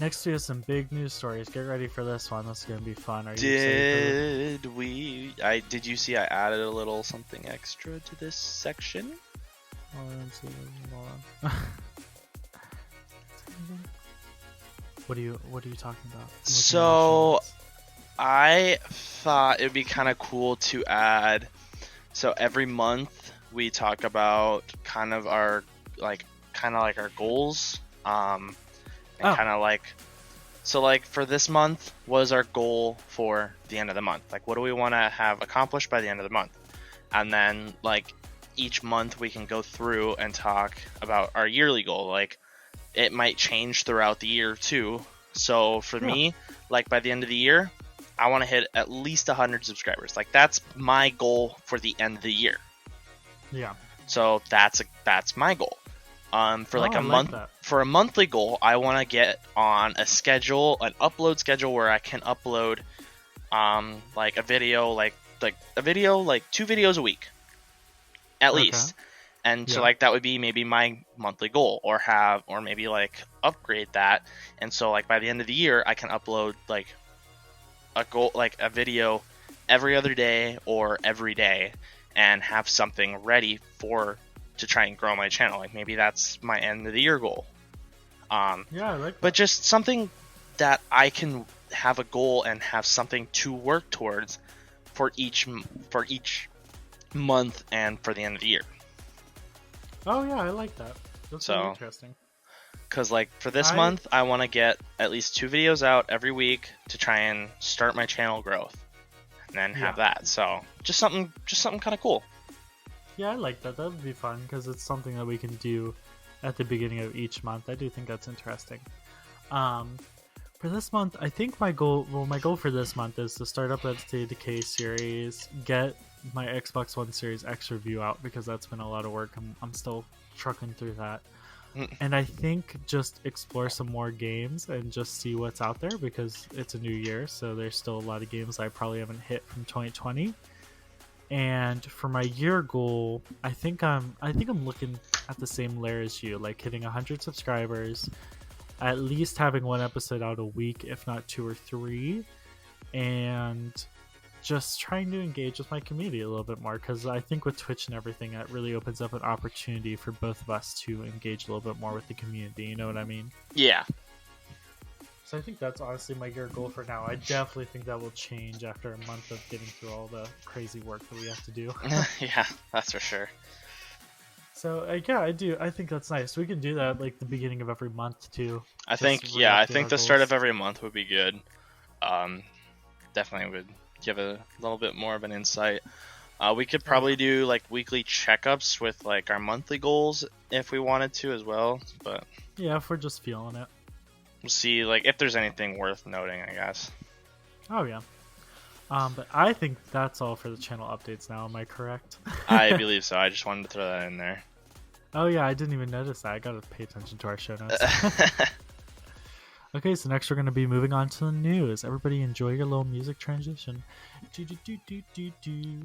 Next we have some big news stories. Get ready for this one. This is going to be fun. Are you excited for it? Did you see I added a little something extra to this section? Hold on. What are you talking about? So I thought it'd be kind of cool to add. So every month we talk about kind of our our goals, and kind of like. So like for this month, what is our goal for the end of the month? Like what do we want to have accomplished by the end of the month? And then like each month we can go through and talk about our yearly goal. Like it might change throughout the year too. So for me, like by the end of the year, I want to hit at least 100 subscribers. Like that's my goal for the end of the year. Yeah. So that's my goal. For like a month, for a monthly goal, I want to get on a schedule, an upload schedule where I can upload, like a video, like 2 videos a week, at least. And so like that would be maybe my monthly goal, or maybe like upgrade that. And so like by the end of the year, I can upload like a goal, like a video every other day or every day, and have something ready to try and grow my channel. Like maybe that's my end of the year goal. I like that. But just something that I can have a goal and have something to work towards for each month and for the end of the year. Oh yeah, I like that. That's really interesting. Because like for this month, I want to get at least 2 videos out every week to try and start my channel growth, and then have that. So just something kind of cool. Yeah, I like that. That would be fun because it's something that we can do at the beginning of each month. I do think that's interesting. For this month, I think my goal for this month is to start up that State of Decay series, get my Xbox One Series X review out because that's been a lot of work. I'm still trucking through that. And I think just explore some more games and just see what's out there because it's a new year, so there's still a lot of games I probably haven't hit from 2020. And for my year goal, I think I'm looking at the same layer as you, like hitting 100 subscribers, at least having 1 episode out a week, if not 2 or 3, and just trying to engage with my community a little bit more, because I think with Twitch and everything, that really opens up an opportunity for both of us to engage a little bit more with the community. You know what I mean? Yeah. So I think that's honestly my year goal for now. I definitely think that will change after a month of getting through all the crazy work that we have to do. Yeah, that's for sure. So yeah, I do. I think that's nice. We can do that like the beginning of every month too. I think the start of every month would be good. Definitely would give a little bit more of an insight. We could probably do like weekly checkups with like our monthly goals if we wanted to as well. But yeah, if we're just feeling it. We'll see, like, if there's anything worth noting, I guess. Oh, yeah. But I think that's all for the channel updates now. Am I correct? I believe so. I just wanted to throw that in there. Oh, yeah. I didn't even notice that. I gotta pay attention to our show notes. Okay, so next we're going to be moving on to the news. Everybody enjoy your little music transition. Do-do-do-do-do-do.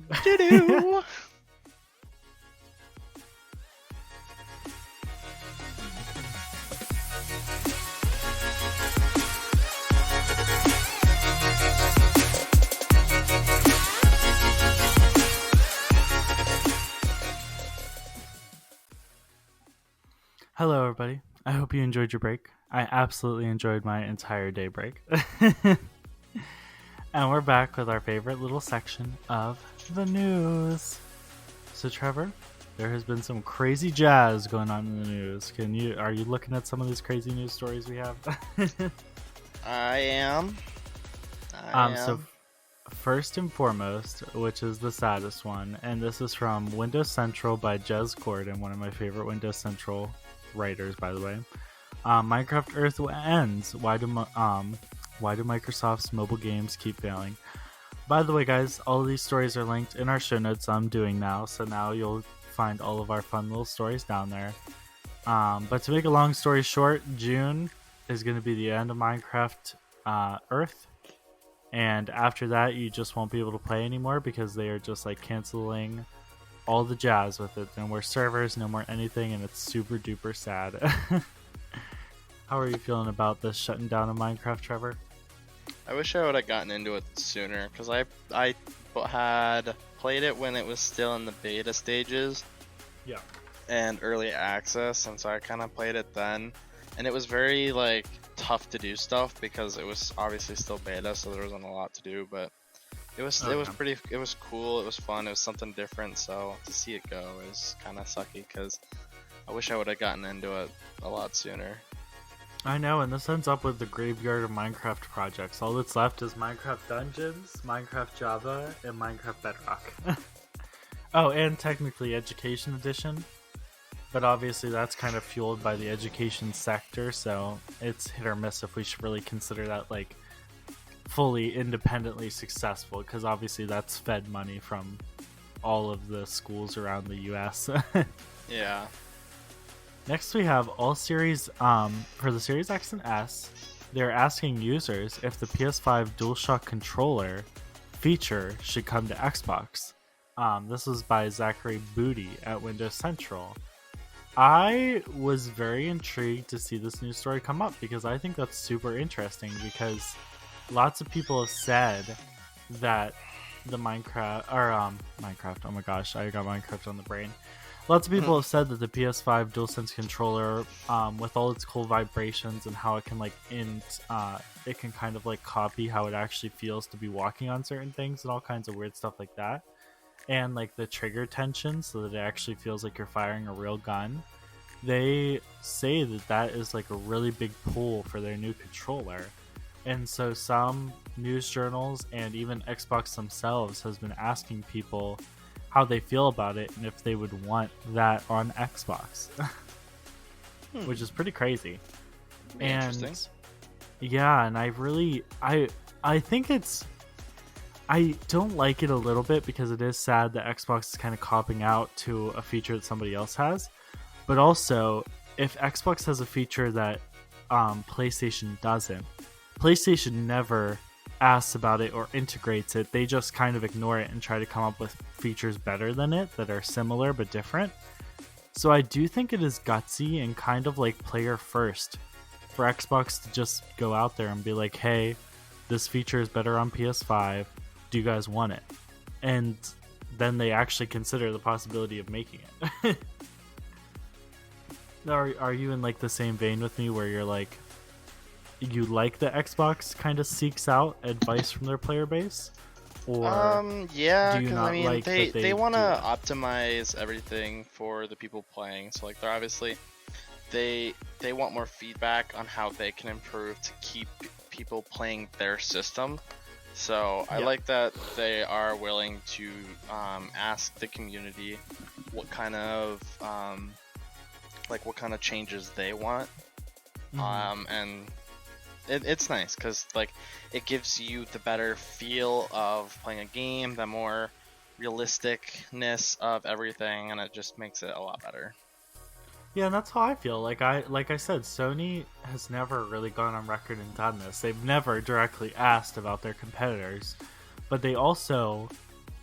Hello, everybody. I hope you enjoyed your break. I absolutely enjoyed my entire day break. And we're back with our favorite little section of the news. So, Trevor, there has been some crazy jazz going on in the news. Are you looking at some of these crazy news stories we have? I am. So first and foremost, which is the saddest one, and this is from Windows Central by Jez Gordon, one of my favorite Windows Central writers, by the way. Minecraft Earth ends. Why do Microsoft's mobile games keep failing? By the way, guys, all of these stories are linked in our show notes I'm doing now, so now you'll find all of our fun little stories down there. But to make a long story short, June is going to be the end of Minecraft Earth, and after that you just won't be able to play anymore because they are just like canceling all the jazz with it. No more servers, no more anything, and it's super duper sad. How are you feeling about this shutting down of Minecraft, Trevor? I wish I would have gotten into it sooner, because I had played it when it was still in the beta stages. Yeah. And early access, and so I kind of played it then. And it was very like tough to do stuff because it was obviously still beta, so there wasn't a lot to do. But it was cool. It was fun. It was something different. So to see it go is kind of sucky because I wish I would have gotten into it a lot sooner. I know, and this ends up with the graveyard of Minecraft projects. All that's left is Minecraft Dungeons, Minecraft Java, and Minecraft Bedrock. Oh, and technically Education Edition. But obviously that's kind of fueled by the education sector, so it's hit or miss if we should really consider that like fully independently successful, because obviously that's fed money from all of the schools around the US. Yeah. Next we have all series, for the Series X and S, they're asking users if the PS5 DualShock controller feature should come to Xbox. This was by Zachary Booty at Windows Central. I was very intrigued to see this news story come up because I think that's super interesting, because lots of people have said that the Minecraft, oh my gosh, I got Minecraft on the brain. Lots of people have said that the PS5 DualSense controller, with all its cool vibrations and how it can it can kind of like copy how it actually feels to be walking on certain things and all kinds of weird stuff like that, and like the trigger tension so that it actually feels like you're firing a real gun. They say that that is like a really big pull for their new controller, and so some news journals and even Xbox themselves has been asking people how they feel about it and if they would want that on Xbox. Which is pretty crazy. Interesting. Yeah, and I think I don't like it a little bit because it is sad that Xbox is kind of copping out to a feature that somebody else has. But also, if Xbox has a feature that PlayStation doesn't, PlayStation never asks about it or integrates it. They just kind of ignore it and try to come up with features better than it that are similar but different. So I do think it is gutsy and kind of like player first for Xbox to just go out there and be like, hey, this feature is better on PS5. Do you guys want it? And then they actually consider the possibility of making it. Are you in like the same vein with me where you're like, you like the Xbox kind of seeks out advice from their player base? Or yeah, do you not like they want to optimize everything for the people playing. So like they're obviously they want more feedback on how they can improve to keep people playing their system. So I like that they are willing to ask the community what kind of changes they want. And it's nice because like it gives you the better feel of playing a game, the more realisticness of everything, and it just makes it a lot better. Yeah, and that's how I feel. Like I said, Sony has never really gone on record and done this. They've never directly asked about their competitors, but they also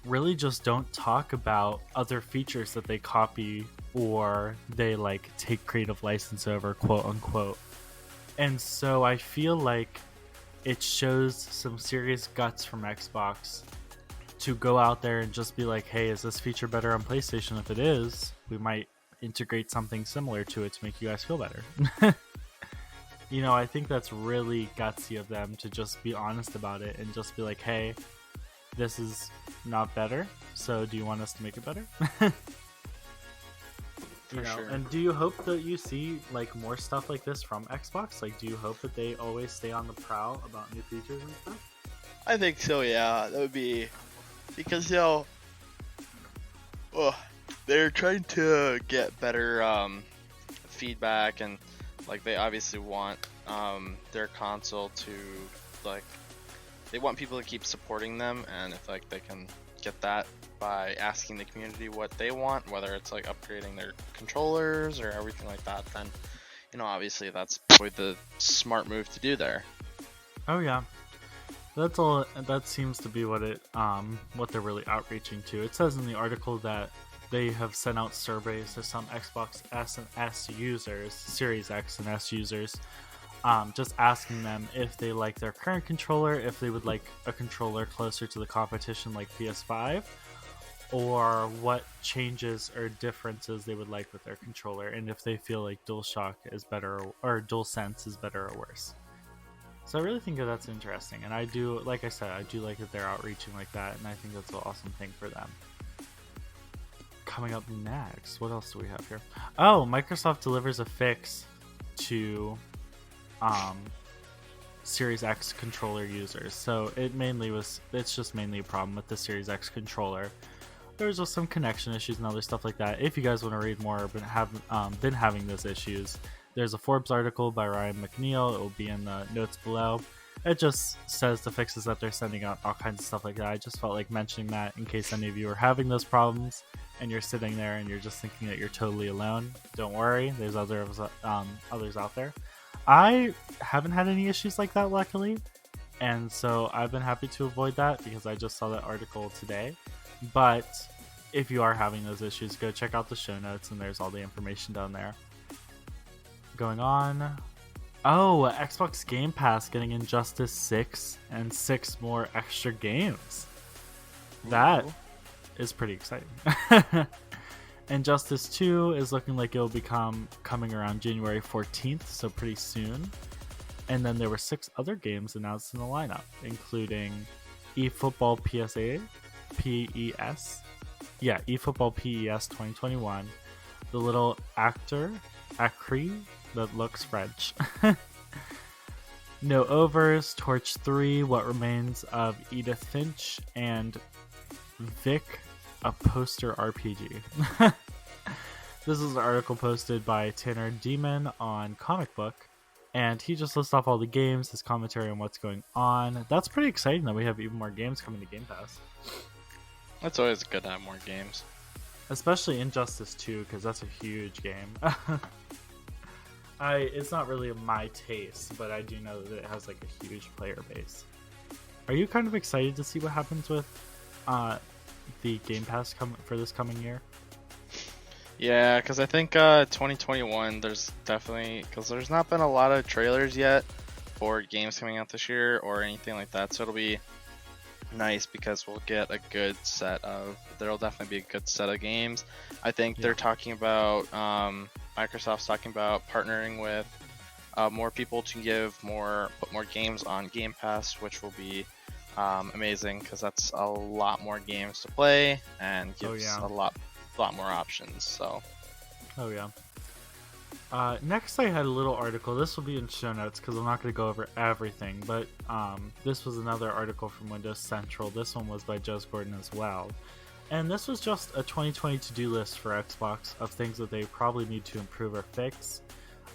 really just don't talk about other features that they copy or they like take creative license over, quote unquote. And so I feel like it shows some serious guts from Xbox to go out there and just be like, hey, is this feature better on PlayStation? If it is, we might integrate something similar to it to make you guys feel better. You know, I think that's really gutsy of them to just be honest about it and just be like, hey, this is not better, so do you want us to make it better? You know, and do you hope that you see like more stuff like this from Xbox? Like, do you hope that they always stay on the prowl about new features and stuff? I think so, yeah. That would be because they're trying to get better feedback, and like they obviously want their console to like they want people to keep supporting them, and if like they can get that by asking the community what they want, whether it's like upgrading their controllers or everything like that, then you know obviously that's probably the smart move to do there. Oh yeah, that's all. That seems to be what what they're really outreaching to. It says in the article that they have sent out surveys to some Xbox S and S users, Series X and S users, just asking them if they like their current controller, if they would like a controller closer to the competition like PS5, or what changes or differences they would like with their controller, and if they feel like DualShock is better or DualSense is better or worse. So I really think that that's interesting, and I do, like I said, I do like that they're outreaching like that, and I think that's an awesome thing for them. Coming up next, what else do we have here? Oh, Microsoft delivers a fix to Series X controller users. So it's just mainly a problem with the Series X controller. There's just some connection issues and other stuff like that. If you guys want to read more, but have been having those issues, there's a Forbes article by Ryan McNeil. It will be in the notes below. It just says the fixes that they're sending out, all kinds of stuff like that. I just felt like mentioning that in case any of you are having those problems and you're sitting there and you're just thinking that you're totally alone. Don't worry, there's others out there. I haven't had any issues like that, luckily, and so I've been happy to avoid that because I just saw that article today. But if you are having those issues, go check out the show notes, and there's all the information down there. Going on. Oh, Xbox Game Pass getting Injustice 6 and 6 more extra games. That is pretty exciting. Injustice 2 is looking like it'll be coming around January 14th, so pretty soon. And then there were 6 other games announced in the lineup, including eFootball PES. Yeah, eFootball PES 2021. The little Acri that looks French. No Overs, Torch 3, What Remains of Edith Finch, and Vic, a poster RPG. This is an article posted by Tanner Demon on Comic Book, and he just lists off all the games, his commentary on what's going on. That's pretty exciting that we have even more games coming to Game Pass. It's always good to have more games. Especially Injustice 2, because that's a huge game. It's not really my taste, but I do know that it has like a huge player base. Are you kind of excited to see what happens with the Game Pass for this coming year? Yeah, because I think 2021, there's definitely, because there's not been a lot of trailers yet for games coming out this year or anything like that, so it'll be nice because we'll get a good set of, there'll definitely be a good set of games. I think they're talking about, Microsoft's talking about partnering with more people to put more games on Game Pass, which will be amazing because that's a lot more games to play and gives a lot more options. So next I had a little article. This will be in show notes because I'm not going to go over everything, but this was another article from Windows Central. This one was by Jez Gordon as well, and this was just a 2020 to-do list for Xbox of things that they probably need to improve or fix.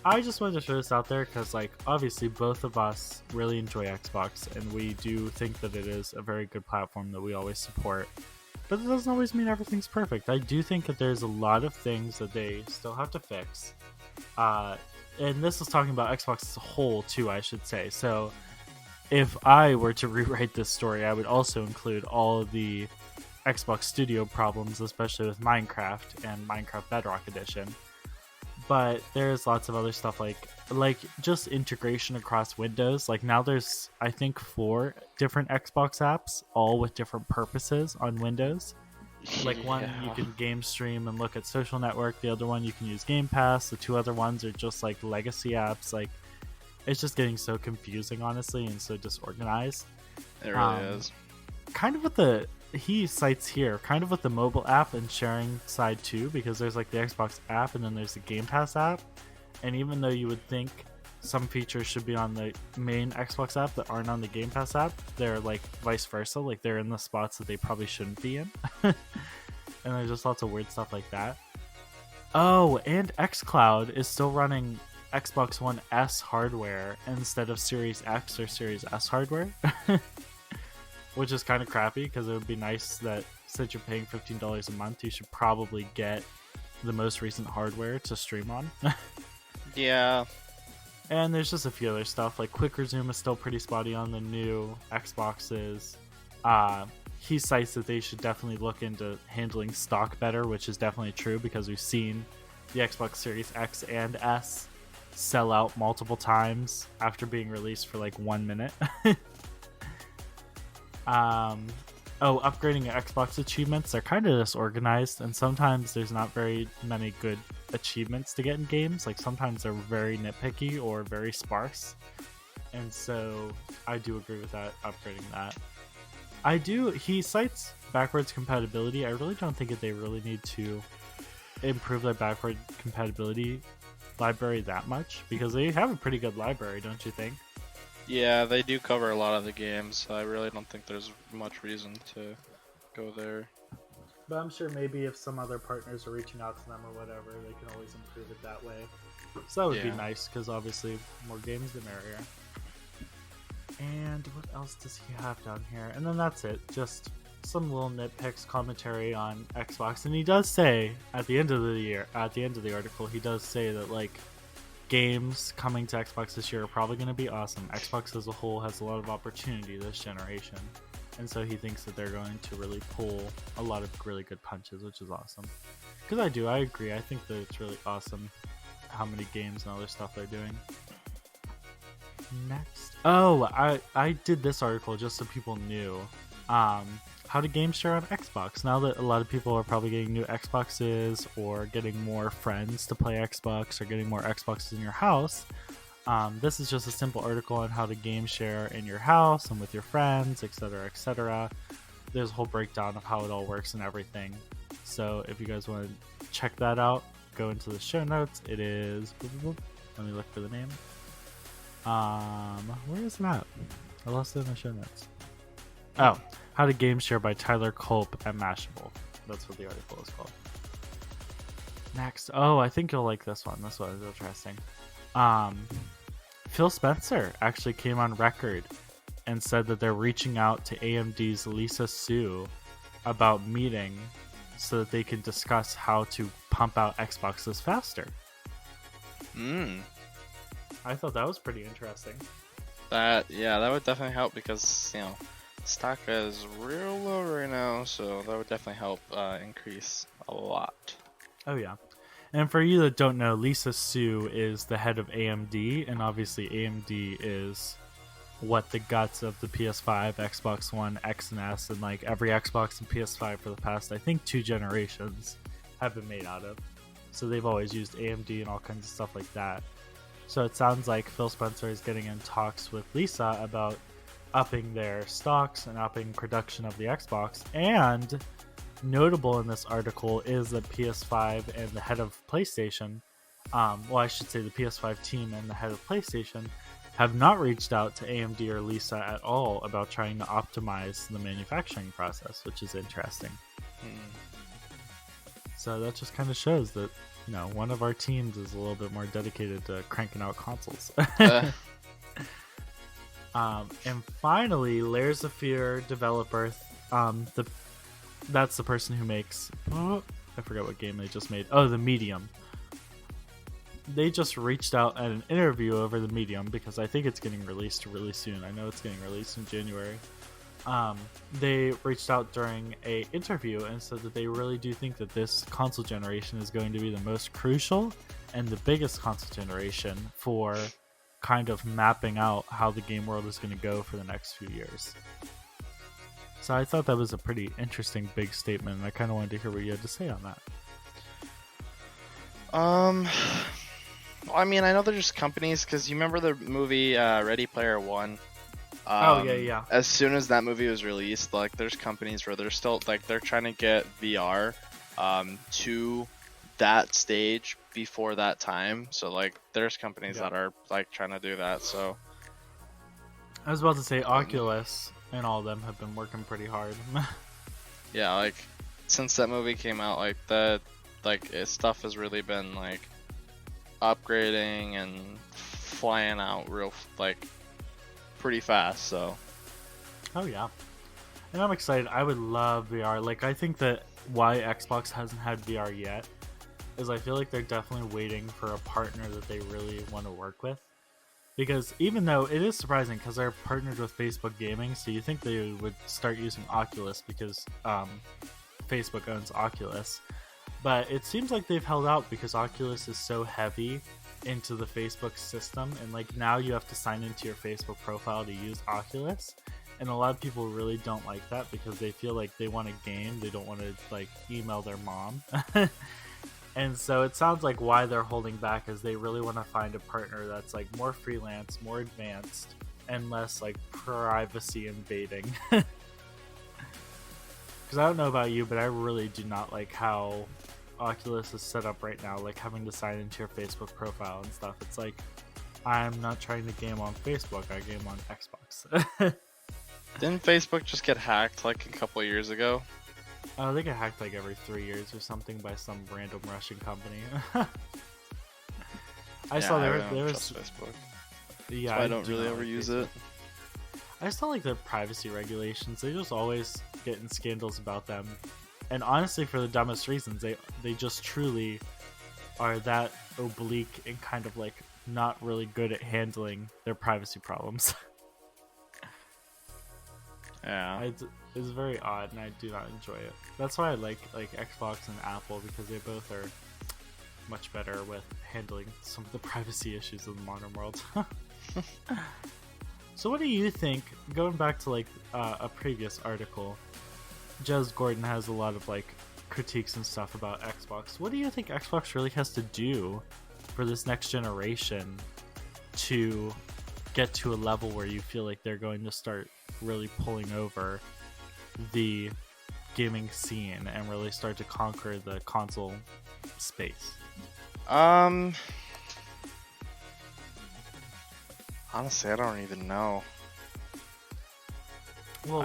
I just wanted to throw this out there because, like, obviously both of us really enjoy Xbox, and we do think that it is a very good platform that we always support. But it doesn't always mean everything's perfect. I do think that there's a lot of things that they still have to fix. And this is talking about Xbox as a whole, too, I should say. So if I were to rewrite this story, I would also include all of the Xbox Studio problems, especially with Minecraft and Minecraft Bedrock Edition. But there's lots of other stuff like just integration across Windows. Like now there's, I think, 4 different Xbox apps, all with different purposes on Windows. Like one you can game stream and look at social network. The other one you can use Game Pass. The 2 other ones are just like legacy apps. Like it's just getting so confusing, honestly, and so disorganized. It really is. Kind of with he cites here, kind of with the mobile app and sharing side too, because there's like the Xbox app and then there's the Game Pass app. And even though you would think some features should be on the main Xbox app that aren't on the Game Pass app, they're like vice versa. Like they're in the spots that they probably shouldn't be in. And there's just lots of weird stuff like that. Oh, and xCloud is still running Xbox One S hardware instead of Series X or Series S hardware. Which is kind of crappy because it would be nice that since you're paying $15 a month, you should probably get the most recent hardware to stream on. Yeah. And there's just a few other stuff, like Quick Resume is still pretty spotty on the new Xboxes. He cites that they should definitely look into handling stock better, which is definitely true because we've seen the Xbox Series X and S sell out multiple times after being released for like 1 minute. Upgrading Xbox achievements are kind of disorganized, and sometimes there's not very many good achievements to get in games. Like sometimes they're very nitpicky or very sparse, And so I do agree with that, upgrading that. He cites backwards compatibility. I really don't think that they really need to improve their backward compatibility library that much, because they have a pretty good library, don't you think? Yeah, they do cover a lot of the games. I really don't think there's much reason to go there. But I'm sure maybe if some other partners are reaching out to them or whatever, they can always improve it that way. So that would be nice, because obviously more games the merrier. And what else does he have down here? And then that's it. Just some little nitpicks, commentary on Xbox. And he does say at the end of the article, he does say that like games coming to Xbox this year are probably going to be awesome. Xbox as a whole has a lot of opportunity this generation. And so he thinks that they're going to really pull a lot of really good punches, which is awesome. Because I agree. I think that it's really awesome how many games and other stuff they're doing. Next. Oh, I did this article just so people knew how to game share on Xbox. Now that a lot of people are probably getting new Xboxes or getting more friends to play Xbox or getting more Xboxes in your house, this is just a simple article on how to game share in your house and with your friends, etc., etc. There's a whole breakdown of how it all works and everything. So if you guys want to check that out, go into the show notes. It is... Let me look for the name. Where is it at? I lost it in the show notes. Oh, How to Game Share by Tyler Culp at Mashable. That's what the article is called. Next. Oh, I think you'll like this one. This one is interesting. Phil Spencer actually came on record and said that they're reaching out to AMD's Lisa Su about meeting so that they can discuss how to pump out Xboxes faster. I thought that was pretty interesting. That would definitely help because, stock is real low right now, so that would definitely help increase a lot. Oh, yeah. And for you that don't know, Lisa Su is the head of AMD, and obviously AMD is what the guts of the PS5, Xbox One, X and S, and like every Xbox and PS5 for the past, I think, 2 generations have been made out of. So they've always used AMD and all kinds of stuff like that. So it sounds like Phil Spencer is getting in talks with Lisa about upping their stocks and upping production of the Xbox. And notable in this article is that PS5 and the head of PlayStation, I should say the PS5 team and the head of PlayStation, have not reached out to AMD or Lisa at all about trying to optimize the manufacturing process, which is interesting. So that just kind of shows that, one of our teams is a little bit more dedicated to cranking out consoles. And finally, Layers of Fear developer, that's the person who makes... I forgot what game they just made. Oh, The Medium. They just reached out at an interview over The Medium because I think it's getting released really soon. I know it's getting released in January. They reached out during a interview and said that they really do think that this console generation is going to be the most crucial and the biggest console generation for kind of mapping out how the game world is going to go for the next few years. So I thought that was a pretty interesting big statement, and I kind of wanted to hear what you had to say on that. I mean, I know they're just companies, because you remember the movie Ready Player One? Yeah. As soon as that movie was released, like, there's companies where they're still, like, they're trying to get VR to that stage before that time. So, like, there's companies that are, like, trying to do that, so... I was about to say Oculus and all of them have been working pretty hard. Yeah, like, since that movie came out, like, stuff has really been, like, upgrading and flying out real, like, pretty fast, so. Oh, yeah. And I'm excited. I would love VR. Like, I think that why Xbox hasn't had VR yet is I feel like they're definitely waiting for a partner that they really want to work with. Because even though it is surprising because they're partnered with Facebook Gaming, so you think they would start using Oculus because Facebook owns Oculus. But it seems like they've held out because Oculus is so heavy into the Facebook system, and like now you have to sign into your Facebook profile to use Oculus. And a lot of people really don't like that because they feel like they want a game, they don't want to like email their mom. And so it sounds like why they're holding back is they really want to find a partner that's like more freelance, more advanced, and less like privacy invading. Because I don't know about you, but I really do not like how Oculus is set up right now, like having to sign into your Facebook profile and stuff. It's like, I'm not trying to game on Facebook, I game on Xbox. Didn't Facebook just get hacked like a couple years ago? They get hacked like every 3 years or something by some random Russian company. I saw there was Facebook. Yeah, So I don't do really not ever like use Facebook. it. I just don't like their privacy regulations. They just always get in scandals about them. And honestly, for the dumbest reasons, they just truly are that oblique and kind of like not really good at handling their privacy problems. Yeah. It's very odd, and I do not enjoy it. That's why I like Xbox and Apple, because they both are much better with handling some of the privacy issues of the modern world. So what do you think, going back to like a previous article, Jez Gordon has a lot of like critiques and stuff about Xbox. What do you think Xbox really has to do for this next generation to get to a level where you feel like they're going to start really pulling over the gaming scene and really start to conquer the console space? Honestly, I don't even know. Well,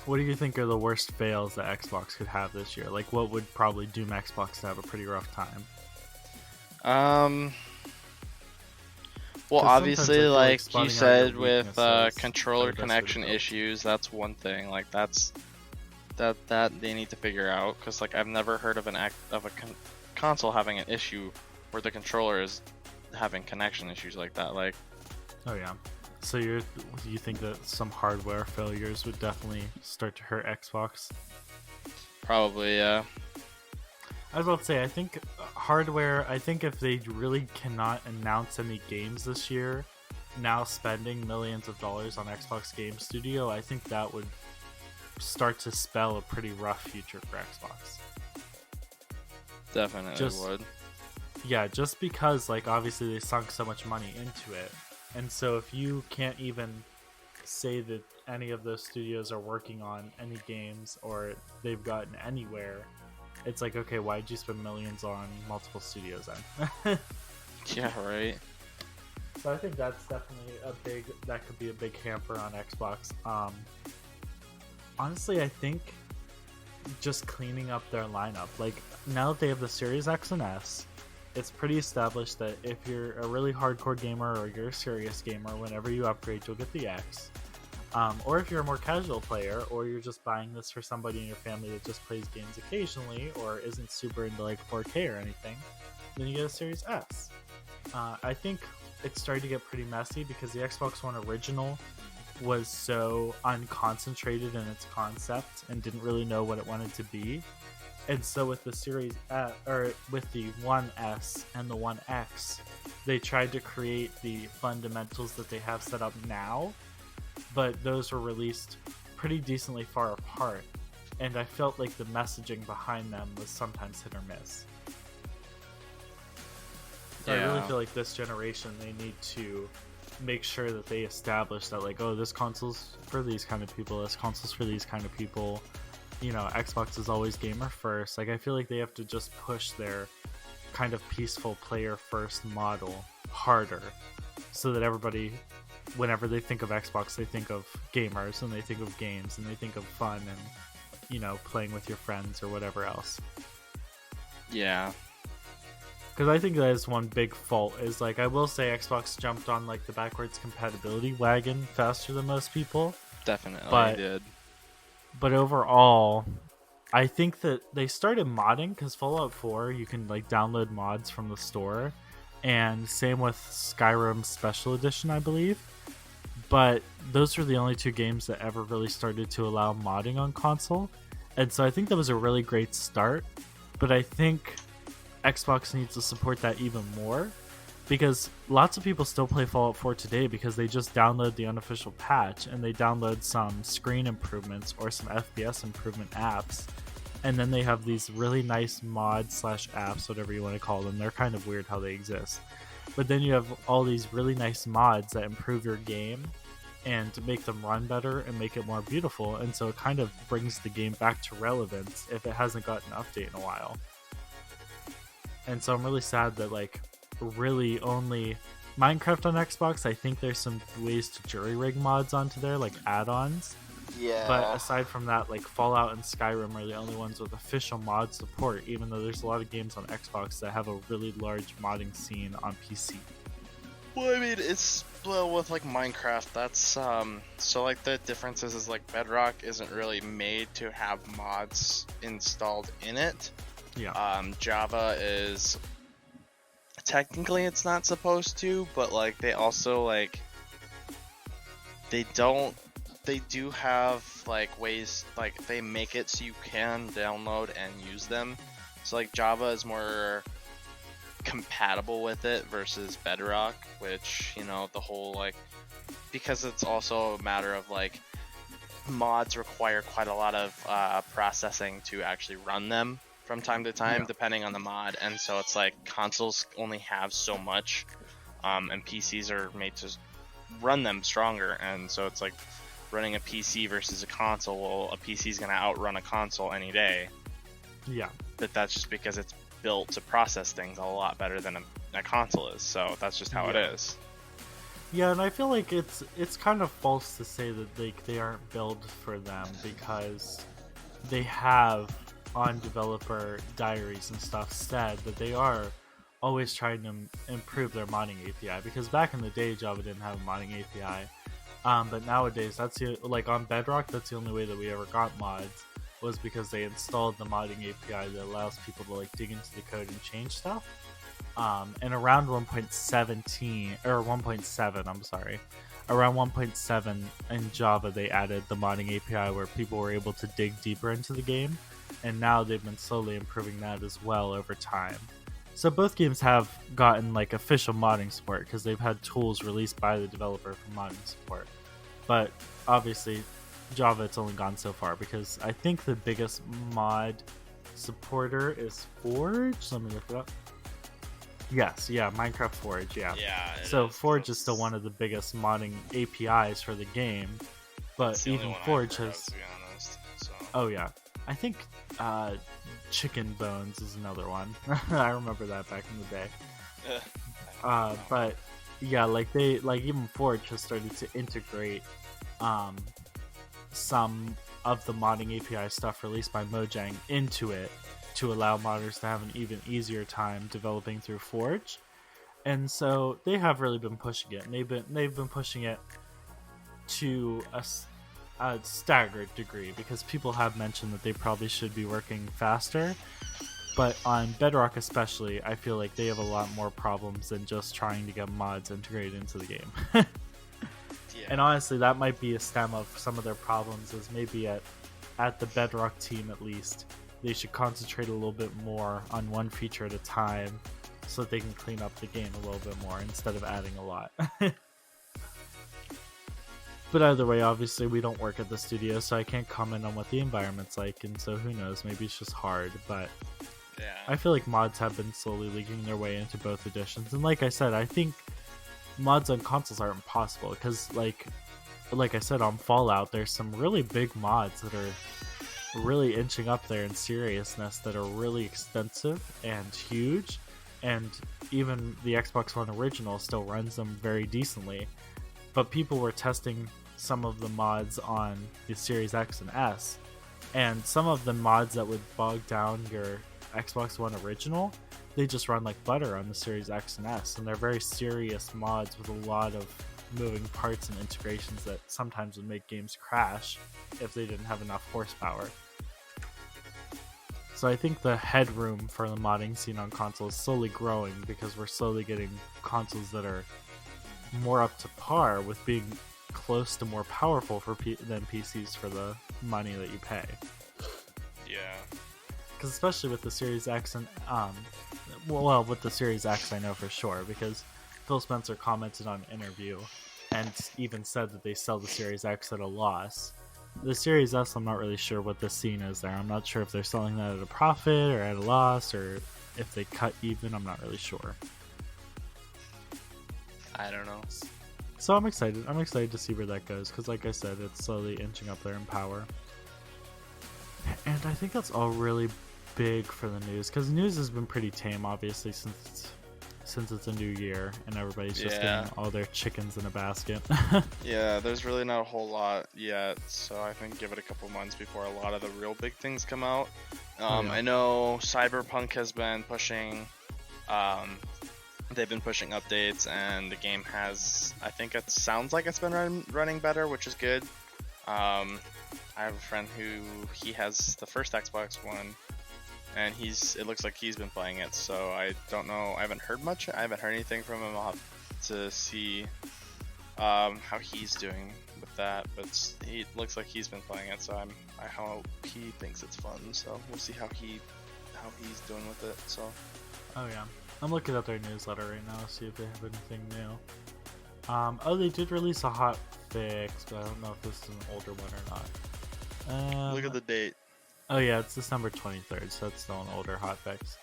what do you think are the worst fails that Xbox could have this year? Like, what would probably doom Xbox to have a pretty rough time? Well, 'Cause obviously, sometimes I feel like like spotting you out said, your with weaknesses are the controller best way to connection go. issues, that's one thing. Like that they need to figure out, because like I've never heard of a console having an issue where the controller is having connection issues like that. Like, Oh yeah. So you think that some hardware failures would definitely start to hurt Xbox? probably, yeah. I was about to say, I think hardware, I think if they really cannot announce any games this year, now spending millions of dollars on Xbox Game Studio, I think that would start to spell a pretty rough future for Xbox. Definitely would. Yeah, just because, like, obviously they sunk so much money into it. And so if you can't even say that any of those studios are working on any games or they've gotten anywhere, it's like, okay, why'd you spend millions on multiple studios then? Yeah, right. So I think that's definitely that could be a big hamper on Xbox. Honestly, I think just cleaning up their lineup. Like, now that they have the Series X and S, it's pretty established that if you're a really hardcore gamer or you're a serious gamer, whenever you upgrade, you'll get the X. Or if you're a more casual player, or you're just buying this for somebody in your family that just plays games occasionally or isn't super into like 4K or anything, then you get a Series S. I think it's starting to get pretty messy because the Xbox One original was so unconcentrated in its concept and didn't really know what it wanted to be. And so with the Series S, or with the One S and the One X, they tried to create the fundamentals that they have set up now, but those were released pretty decently far apart, and I felt like the messaging behind them was sometimes hit or miss. So I really feel like this generation, they need to make sure that they establish that, like, oh, this console's for these kind of people, this console's for these kind of people. You know, Xbox is always gamer first. Like, I feel like they have to just push their kind of peaceful player first model harder, so that everybody, whenever they think of Xbox, they think of gamers and they think of games and they think of fun and, you know, playing with your friends or whatever else. Yeah. Because I think that is one big fault, is like, I will say Xbox jumped on like the backwards compatibility wagon faster than most people. Definitely did. But overall, I think that they started modding, because Fallout 4, you can like download mods from the store, and same with Skyrim Special Edition, I believe. But those were the only two games that ever really started to allow modding on console, and so I think that was a really great start. But I think Xbox needs to support that even more, because lots of people still play Fallout 4 today because they just download the unofficial patch and they download some screen improvements or some FPS improvement apps, and then they have these really nice mods / apps, whatever you want to call them. They're kind of weird how they exist, But then you have all these really nice mods that improve your game and make them run better and make it more beautiful, and so it kind of brings the game back to relevance if it hasn't gotten an update in a while. And so I'm really sad that like really only Minecraft on Xbox, I think there's some ways to jury rig mods onto there, like add-ons. Yeah. But aside from that, like Fallout and Skyrim are the only ones with official mod support, even though there's a lot of games on Xbox that have a really large modding scene on PC. Well, I mean, it's with like Minecraft. That's so like the difference is like Bedrock isn't really made to have mods installed in it. Yeah. Java is technically it's not supposed to, but like they also like they do have like ways, like they make it so you can download and use them. So like Java is more compatible with it versus Bedrock, which, you know, the whole like, because it's also a matter of like mods require quite a lot of processing to actually run them from time to time, depending on the mod, and so it's like consoles only have so much, and PCs are made to run them stronger, and so it's like running a PC versus a console. Well, a PC is going to outrun a console any day. Yeah. But that's just because it's built to process things a lot better than a console is. So that's just how it is. Yeah, and I feel like it's kind of false to say that they aren't built for them, because they have on developer diaries and stuff said that they are always trying to improve their modding API, because back in the day Java didn't have a modding API. But nowadays, like on Bedrock, that's the only way that we ever got mods, was because they installed the modding API that allows people to like dig into the code and change stuff. And around 1.17 or 1.7, I'm sorry, around 1.7 in Java, they added the modding API where people were able to dig deeper into the game, and now they've been slowly improving that as well over time. So both games have gotten like official modding support because they've had tools released by the developer for modding support. But obviously, Java, it's only gone so far, because I think the biggest mod supporter is Forge. Let me look it up. Yes, yeah, Minecraft Forge, yeah. So Forge is still one of the biggest modding APIs for the game, but even Forge has. To be honest, so. Oh yeah, I think Chicken Bones is another one. I remember that back in the day. But yeah, like even Forge has started to integrate some of the modding API stuff released by Mojang into it to allow modders to have an even easier time developing through Forge. And so they have really been pushing it, and they've been pushing it to a staggered degree, because people have mentioned that they probably should be working faster. But on Bedrock especially, I feel like they have a lot more problems than just trying to get mods integrated into the game. And honestly, that might be a stem of some of their problems, is maybe at the Bedrock team at least, they should concentrate a little bit more on one feature at a time so that they can clean up the game a little bit more instead of adding a lot. But either way, obviously we don't work at the studio, so I can't comment on what the environment's like, and so who knows, maybe it's just hard. But I feel like mods have been slowly leaking their way into both editions, and like I said, I think mods on consoles aren't possible, because like I said, on Fallout there's some really big mods that are really inching up there in seriousness, that are really extensive and huge, and even the Xbox One original still runs them very decently. But people were testing some of the mods on the Series X and S, and some of the mods that would bog down your Xbox One original, they just run like butter on the Series X and S, and they're very serious mods with a lot of moving parts and integrations that sometimes would make games crash if they didn't have enough horsepower. So I think the headroom for the modding scene on consoles is slowly growing, because we're slowly getting consoles that are more up to par with being close to more powerful than PCs for the money that you pay. Yeah. Because especially with the Series X and well, with the Series X, I know for sure, because Phil Spencer commented on an interview and even said that they sell the Series X at a loss. The Series S, I'm not really sure what the scene is there. I'm not sure if they're selling that at a profit or at a loss, or if they cut even. I'm not really sure. I don't know. So I'm excited. I'm excited to see where that goes because, like I said, it's slowly inching up there in power. And I think that's all really big for the news because news has been pretty tame, obviously, since it's a new year and everybody's just getting all their chickens in a basket. Yeah, there's really not a whole lot yet, so I think give it a couple months before a lot of the real big things come out. I know Cyberpunk has been pushing. They've been pushing updates, and the game has, I think it sounds like it's been running better, which is good. I have a friend he has the first Xbox One, and it looks like he's been playing it, so I don't know, I haven't heard much, I haven't heard anything from him. I'll have to see how he's doing with that, but it looks like he's been playing it, so I hope he thinks it's fun, so we'll see how he's doing with it, so. Oh yeah. I'm looking at their newsletter right now to see if they have anything new. They did release a hot fix, but I don't know if this is an older one or not. Look at the date. Oh yeah, it's December 23rd, so it's still an older hot fix.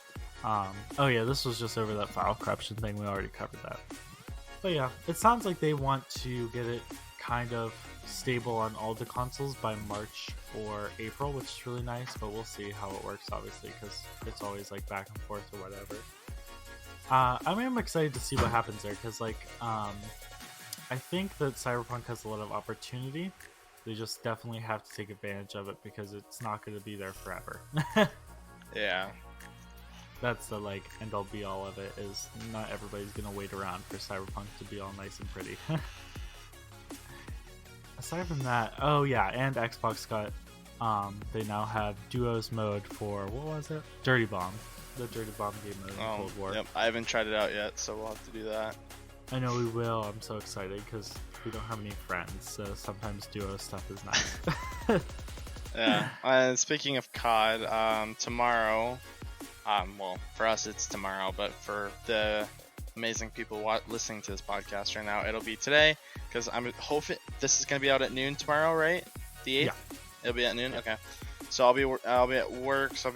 Oh yeah, this was just over that file corruption thing. We already covered that. But yeah, it sounds like they want to get it kind of stable on all the consoles by March or April, which is really nice, but we'll see how it works, obviously, because it's always like back and forth or whatever. I'm excited to see what happens there because, I think that Cyberpunk has a lot of opportunity. They just definitely have to take advantage of it because it's not going to be there forever. Yeah. That's the end all be all of it. Is not everybody's going to wait around for Cyberpunk to be all nice and pretty. Aside from that, oh yeah, and Xbox got they now have duos mode for what was it? Dirty Bomb. The Dirty Bomb game mode in Cold War. Yep, I haven't tried it out yet, so we'll have to do that. I know we will. I'm so excited because we don't have any friends, so sometimes duo stuff is nice. Yeah. Speaking of COD, tomorrow, well, for us it's tomorrow, but for the amazing people listening to this podcast right now, it'll be today because I'm hoping this is gonna be out at noon tomorrow, right? The 8th. Yeah. It'll be at noon. Okay. So I'll be at work. So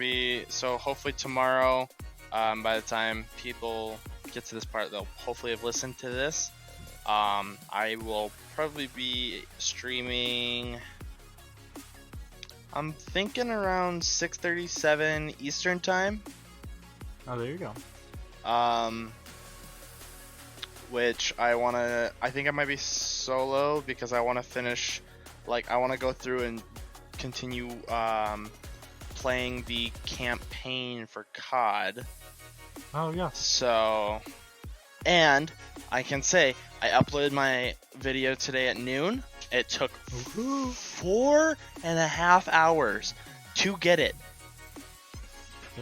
hopefully tomorrow, by the time people get to this part, they'll hopefully have listened to this. I will probably be streaming. I'm thinking around 6:37 Eastern time. Oh, there you go. Which I think I might be solo because I want to finish. I want to go through and continue playing the campaign for COD. Oh yeah. So, and I can say I uploaded my video today at noon. It took 4.5 hours to get it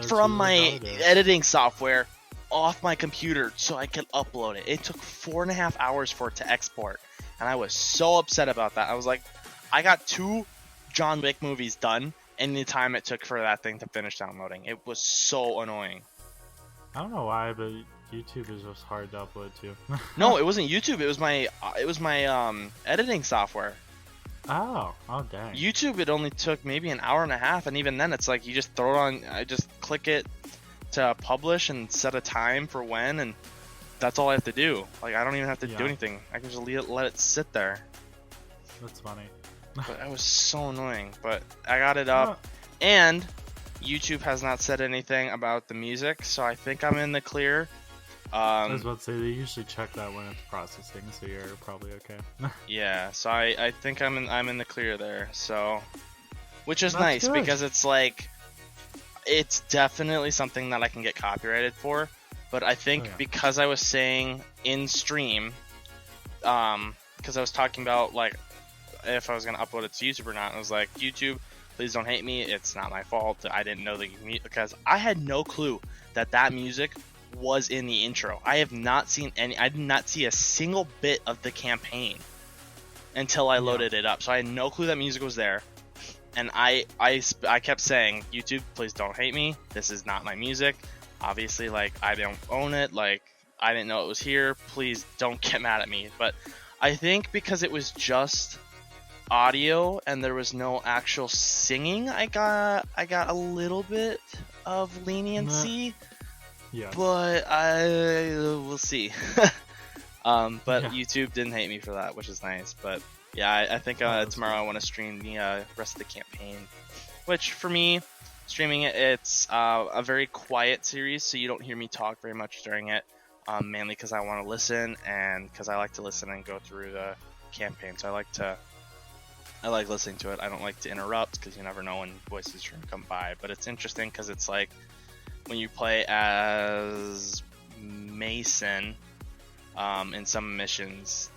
from my editing software off my computer so I could upload it. It took 4.5 hours for it to export, and I was so upset about that. I was like, I got 2 John Wick movies done in the time it took for that thing to finish downloading. It was so annoying. I don't know why, but YouTube is just hard to upload to. No, it wasn't YouTube. It was my editing software. Oh dang. YouTube, it only took maybe an hour and a half, and even then it's like you just throw it on. I just click it to publish and set a time for when, and that's all I have to do. I don't even have to do anything. I can just let it sit there. That's funny. But that was so annoying. But I got it up, and YouTube has not said anything about the music, so I think I'm in the clear. I was about to say they usually check that when it's processing, so you're probably okay. Yeah, so I think I'm in the clear there. So, which is That's nice good. because it's definitely something that I can get copyrighted for. But I think because I was saying in stream, because I was talking about if I was gonna upload it to YouTube or not, and I was like, YouTube, please don't hate me. It's not my fault. I didn't know because I had no clue that music was in the intro. I have not seen any. I did not see a single bit of the campaign until I loaded it up. So I had no clue that music was there. And I kept saying, YouTube, please don't hate me. This is not my music. Obviously, I don't own it. I didn't know it was here. Please don't get mad at me. But I think because it was just audio and there was no actual singing, I got a little bit of leniency. Yeah. But we'll see. But Yeah. YouTube didn't hate me for that, which is nice. But yeah, I think that's tomorrow good. I want to stream the rest of the campaign. Which for me, streaming it's a very quiet series, so you don't hear me talk very much during it. Mainly because I want to listen, and because I like to listen and go through the campaign. So I like listening to it. I don't like to interrupt because you never know when voices are gonna come by. But it's interesting because it's like when you play as Mason in some missions,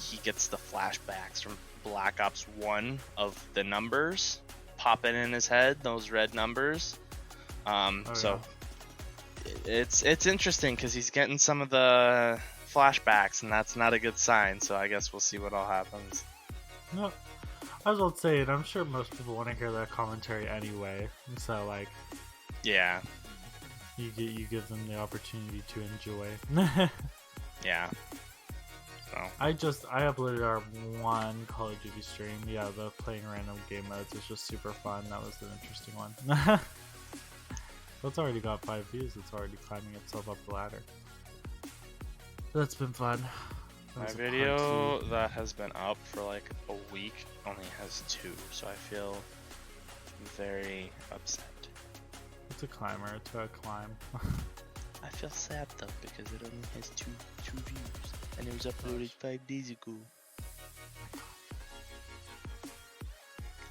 he gets the flashbacks from Black Ops 1 of the numbers popping in his head, those red numbers. So it's interesting because he's getting some of the flashbacks, and that's not a good sign. So I guess we'll see what all happens. No, I was about to say it. I'm sure most people want to hear that commentary anyway. So like, Yeah, you give them the opportunity to enjoy. yeah. So I uploaded our one Call of Duty stream. Yeah, the playing random game modes is just super fun. That was an interesting one. It's already got 5 views. It's already climbing itself up the ladder. That's been fun. That my was a part video 2. that has been up for like a week only has 2, so I feel very upset. It's a climber. It's a climb. I feel sad though because it only has two views, and it was uploaded 5 days ago.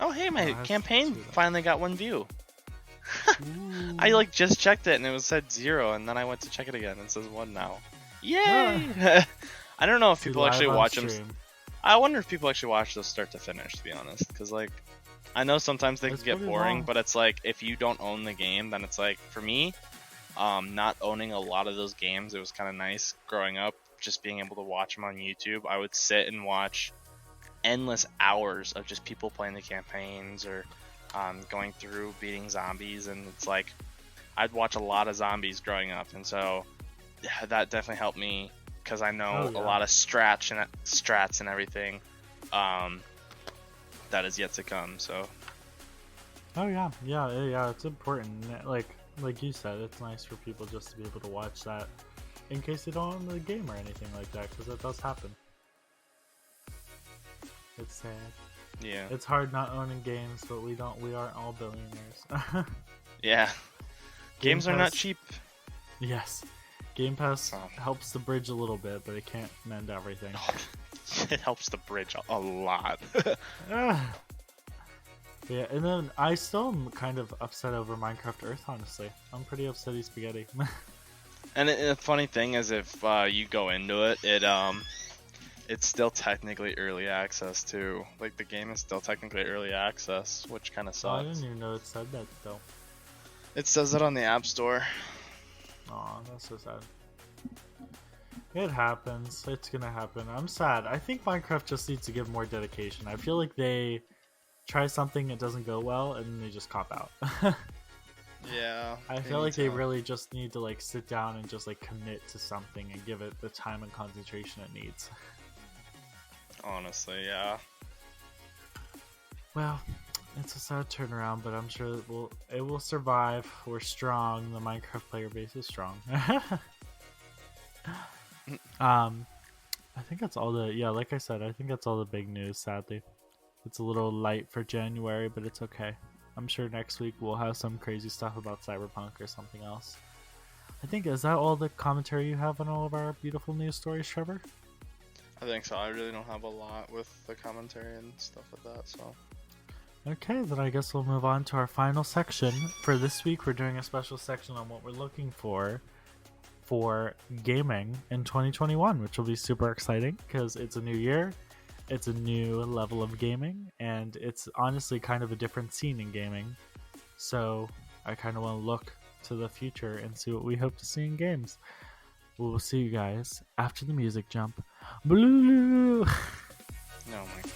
Oh hey, my No, it has campaign 2 though. finally got 1 view. Ooh. I like just checked it and it was said 0, and then I went to check it again and it says 1 now. Yay! I don't know if See people live actually on watch them. stream. I wonder if people actually watch those start to finish, to be honest, because like I know sometimes they It's can get pretty boring, long. but it's like if you don't own the game, then it's like for me, not owning a lot of those games, it was kind of nice growing up, just being able to watch them on YouTube. I would sit and watch endless hours of just people playing the campaigns or going through beating zombies, and it's like I'd watch a lot of zombies growing up, and so yeah, that definitely helped me because I know a lot of strats and everything that is yet to come. So Oh yeah. It's important. Like you said, it's nice for people just to be able to watch that in case they don't own the game or anything like that, because that does happen. It's sad. yeah, It's hard not owning games, but we aren't all billionaires. yeah, games are not Pass- cheap. Yes. Game Pass Oh. helps the bridge a little bit, but it can't mend everything. It helps the bridge a lot. Ah. Yeah, and then I still am kind of upset over Minecraft Earth, honestly. I'm pretty upsetty spaghetti. And the funny thing is, if you go into it, it's still technically early access too. Like the game is still technically early access, which kind of Oh, I sucks. didn't even know it said that though. It says it on the App Store. Aw, that's so sad. It happens. It's gonna happen. I'm sad. I think Minecraft just needs to give more dedication. I feel like they try something, it doesn't go well, and then they just cop out. Yeah. I feel like they really just need to like sit down and just like commit to something and give it the time and concentration it needs. Honestly, yeah. Well, it's a sad turnaround, but I'm sure it will survive. We're strong. The Minecraft player base is strong. I think that's all like I said, I think that's all the big news, sadly. It's a little light for January, but it's okay. I'm sure next week we'll have some crazy stuff about Cyberpunk or something else. I think, is that all the commentary you have on all of our beautiful news stories, Trevor? I think so. I really don't have a lot with the commentary and stuff like that, so. Okay, then I guess we'll move on to our final section. For this week, we're doing a special section on what we're looking for gaming in 2021, which will be super exciting because it's a new year, it's a new level of gaming, and it's honestly kind of a different scene in gaming. So I kind of want to look to the future and see what we hope to see in games. We'll see you guys after the music jump. Blue. No, my.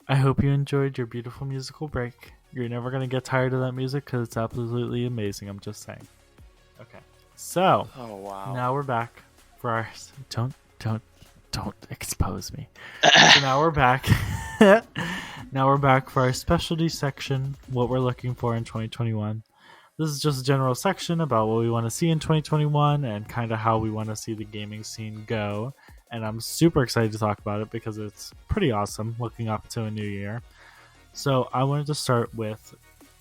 I hope you enjoyed your beautiful musical break. You're never going to get tired of that music because it's absolutely amazing, I'm just saying. Okay, so Oh wow. now we're back for our don't expose me. So now we're back. Now we're back for our specialty section, what we're looking for in 2021. This is just a general section about what we want to see in 2021 and kind of how we want to see the gaming scene go. And I'm super excited to talk about it because it's pretty awesome looking up to a new year. So I wanted to start with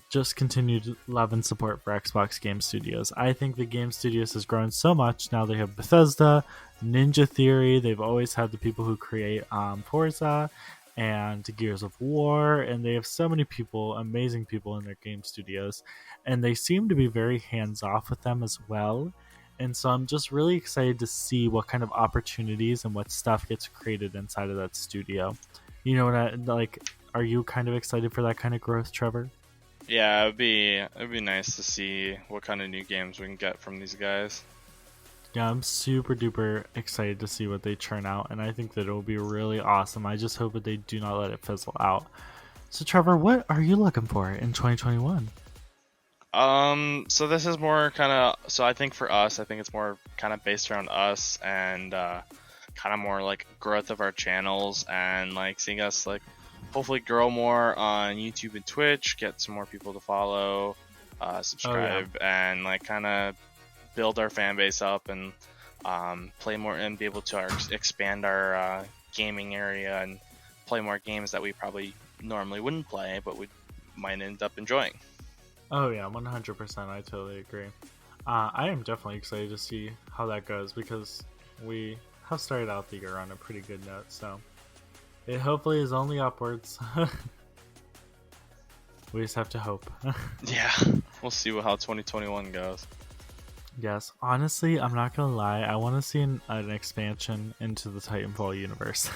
just continued love and support for Xbox Game Studios. I think the Game Studios has grown so much. Now they have Bethesda, Ninja Theory. They've always had the people who create Forza and Gears of War, and they have so many people, amazing people in their game studios, and they seem to be very hands-off with them as well. And so I'm just really excited to see what kind of opportunities and what stuff gets created inside of that studio. You know what I like? Are you kind of excited for that kind of growth, Trevor? Yeah, it'd be nice to see what kind of new games we can get from these guys. Yeah, I'm super duper excited to see what they churn out, and I think that it'll be really awesome. I just hope that they do not let it fizzle out. So Trevor, what are you looking for in 2021? So this is more kind of, so I think for us, I think it's more kind of based around us and kind of more like growth of our channels and like seeing us like hopefully grow more on YouTube and Twitch, get some more people to follow, subscribe, and like kind of build our fan base up and play more and be able to expand our gaming area and play more games that we probably normally wouldn't play but we might end up enjoying. Oh yeah, 100%. I totally agree. I am definitely excited to see how that goes because we have started out the year on a pretty good note, so it hopefully is only upwards. We just have to hope. Yeah, we'll see how 2021 goes. Yes, honestly, I'm not gonna lie. I want to see an expansion into the Titanfall universe.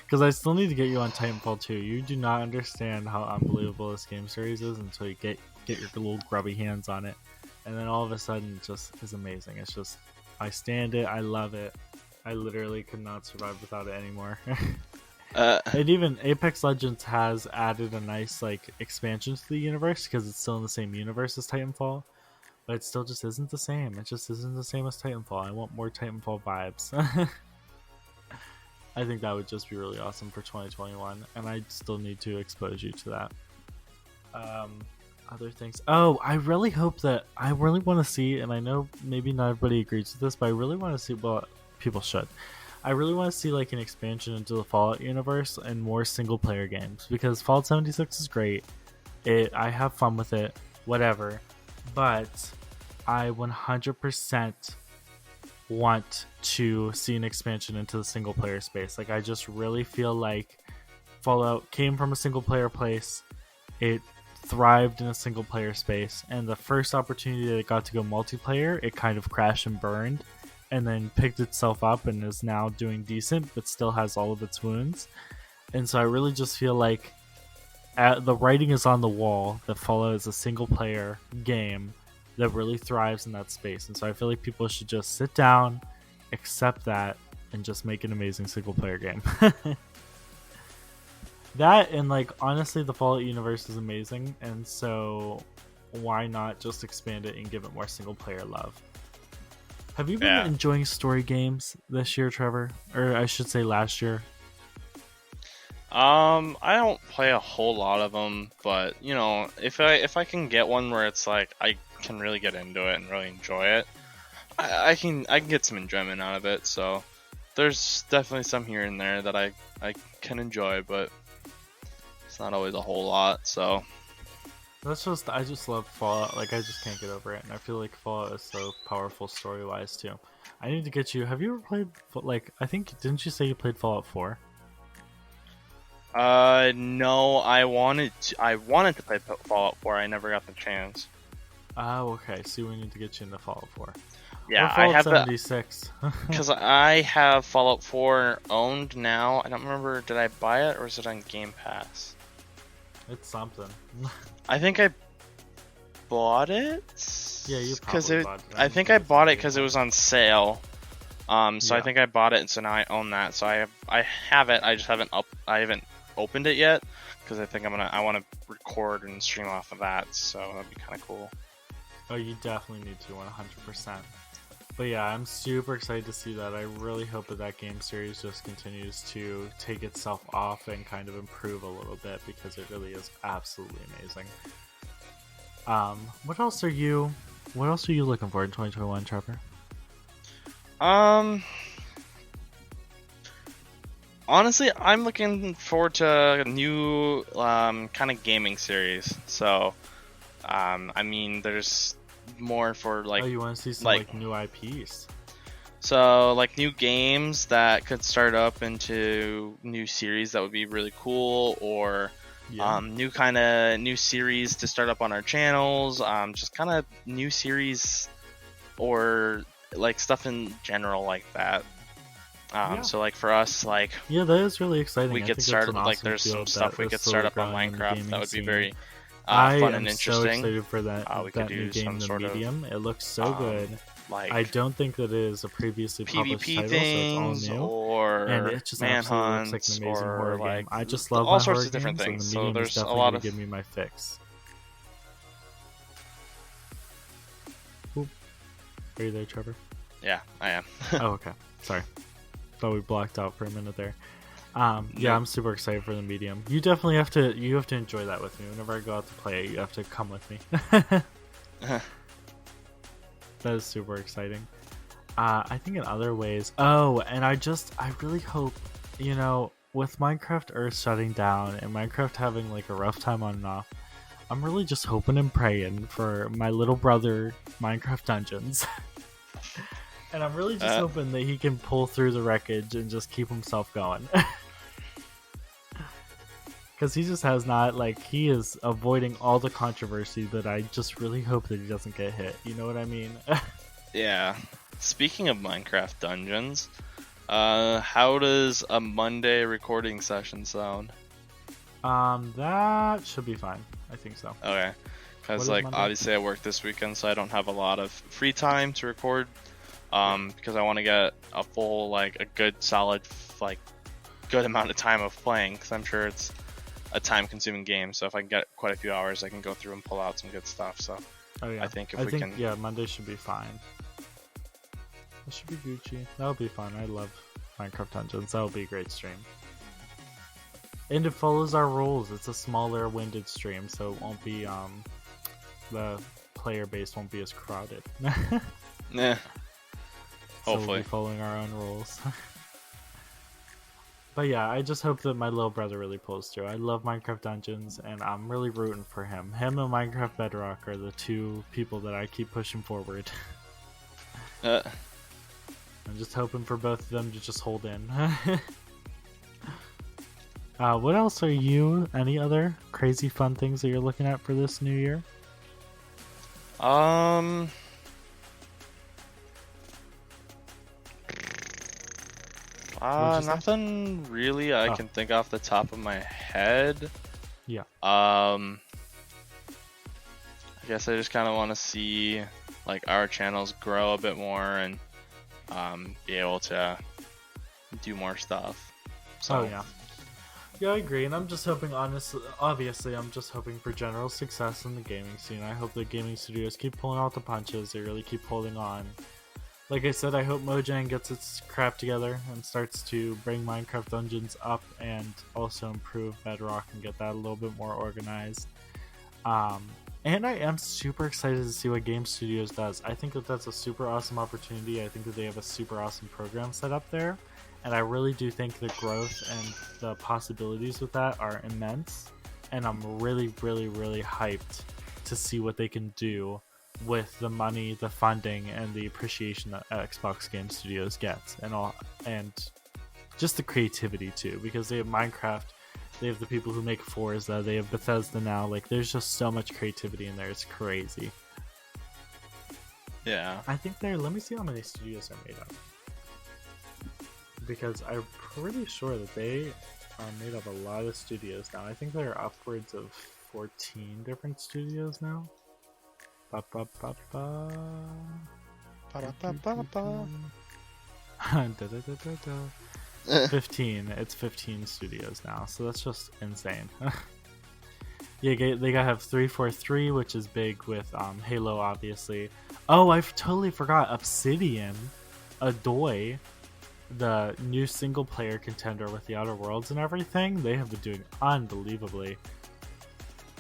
Because I still need to get you on Titanfall 2. You do not understand how unbelievable this game series is until you get your little grubby hands on it. And then all of a sudden, it just is amazing. It's just, I stand it. I love it. I literally could not survive without it anymore. And even Apex Legends has added a nice like expansion to the universe because it's still in the same universe as Titanfall. But it still just isn't the same. It just isn't the same as Titanfall. I want more Titanfall vibes. I think that would just be really awesome for 2021, and I still need to expose you to that. Other things. Oh, I really hope that I really want to see, and I know maybe not everybody agrees with this, but I really want to see. Well, people should. I really want to see like an expansion into the Fallout universe and more single-player games because Fallout 76 is great. I have fun with it, whatever, but I 100% want to see an expansion into the single player space. Like I just really feel like Fallout came from a single player place, it thrived in a single player space, and the first opportunity that it got to go multiplayer, it kind of crashed and burned and then picked itself up and is now doing decent but still has all of its wounds. And so I really just feel like the writing is on the wall that Fallout is a single player game that really thrives in that space. And so I feel like people should just sit down, accept that, and just make an amazing single player game. That and like honestly the Fallout universe is amazing, and so why not just expand it and give it more single player love? Have you been enjoying story games this year, Trevor? Or I should say last year? I don't play a whole lot of them, but you know, if I can get one where it's like I can really get into it and really enjoy it, I can get some enjoyment out of it. So there's definitely some here and there that I can enjoy, but it's not always a whole lot. So I just love Fallout. Like I just can't get over it, and I feel like Fallout is so powerful story wise too. I need to get you. Have you ever played like I think didn't you say you played Fallout 4? No, I wanted to play Fallout 4. I never got the chance. Oh, okay. See, we need to get you into Fallout 4. Yeah, I have 76. Because I have Fallout 4 owned now. I don't remember, did I buy it or is it on Game Pass? It's something. I think I bought it. Yeah, you probably bought it. I think I bought it because it was on sale. So I think I bought it, and so now I own that. So I have it. I just haven't opened it yet because I think I want to record and stream off of that. So that'd be kind of cool. Oh, you definitely need to 100%. But yeah, I'm super excited to see that. I really hope that game series just continues to take itself off and kind of improve a little bit, because it really is absolutely amazing. What else are you looking for in 2021, Trevor? Honestly, I'm looking forward to a new kind of gaming series. So, I mean, there's more for like. Oh, you want to see some like new IPs? So, like new games that could start up into new series that would be really cool, or new series to start up on our channels. Just kind of new series, or like stuff in general like that. So like for us, like that is really exciting. we could start like there's some stuff we could start up on Minecraft that would be very fun and interesting. I am so excited for that. We that could new do game, some the sort Medium. It looks so good. Like I don't think that it is a previously published PvP title, things, so it's all new. or And it just absolutely looks like an amazing horror like game. I just love all my sorts horror of different games, things. And the So Medium there's is a definitely lot gonna of give me my fix. Oop. Are you there, Trevor? Yeah, I am. Oh, okay. Sorry. Thought we blocked out for a minute there. Yeah, I'm super excited for the Medium. You definitely have to enjoy that with me. Whenever I go out to play it, you have to come with me. That is super exciting. I think in other ways. Oh, and I really hope, with Minecraft Earth shutting down and Minecraft having like a rough time on and off, I'm really just hoping and praying for my little brother Minecraft Dungeons. And I'm really just hoping that he can pull through the wreckage and just keep himself going. Because he just has not, he is avoiding all the controversy that I just really hope that he doesn't get hit. You know what I mean? Yeah. Speaking of Minecraft Dungeons, how does a Monday recording session sound? That should be fine. I think so. Okay. Because, obviously I work this weekend, so I don't have a lot of free time to record. Because I want to get a full, a good, solid, good amount of time of playing. Because I'm sure it's a time-consuming game. So if I can get quite a few hours, I can go through and pull out some good stuff. So I think Monday should be fine. It should be Gucci. That'll be fun. I love Minecraft Dungeons. That'll be a great stream. And it follows our rules. It's a smaller winded stream, so it won't be the player base won't be as crowded. Yeah. So Hopefully. we'll be following our own rules. But yeah, I just hope that my little brother really pulls through. I love Minecraft Dungeons, and I'm really rooting for him. Him and Minecraft Bedrock are the two people that I keep pushing forward. I'm just hoping for both of them to just hold in. What else are you? Any other crazy fun things that you're looking at for this new year? Nothing really I can think off the top of my head. Yeah. I guess I just kind of want to see our channels grow a bit more and be able to do more stuff. So yeah, I agree, and I'm just hoping, obviously, I'm just hoping for general success in the gaming scene. I hope the gaming studios keep pulling out the punches. They really keep holding on. Like I said, I hope Mojang gets its crap together and starts to bring Minecraft Dungeons up and also improve Bedrock and get that a little bit more organized. And I am super excited to see what Game Studios does. I think that that's a super awesome opportunity. I think that they have a super awesome program set up there. And I really do think the growth and the possibilities with that are immense. And I'm really, really, really hyped to see what they can do with the money, the funding, and the appreciation that Xbox Game Studios gets, and just the creativity too, because they have Minecraft, they have the people who make Forza, they have Bethesda now. There's just so much creativity in there. It's crazy. Yeah. I think let me see how many studios are made up, because I'm pretty sure that they are made up a lot of studios now. I think there are upwards of 14 different studios now. 15. It's 15 studios now, so that's just insane. Yeah, they gotta have 343, which is big with Halo, obviously. Oh, I totally forgot. Obsidian, Adoy, the new single player contender with the Outer Worlds and everything, they have been doing unbelievably.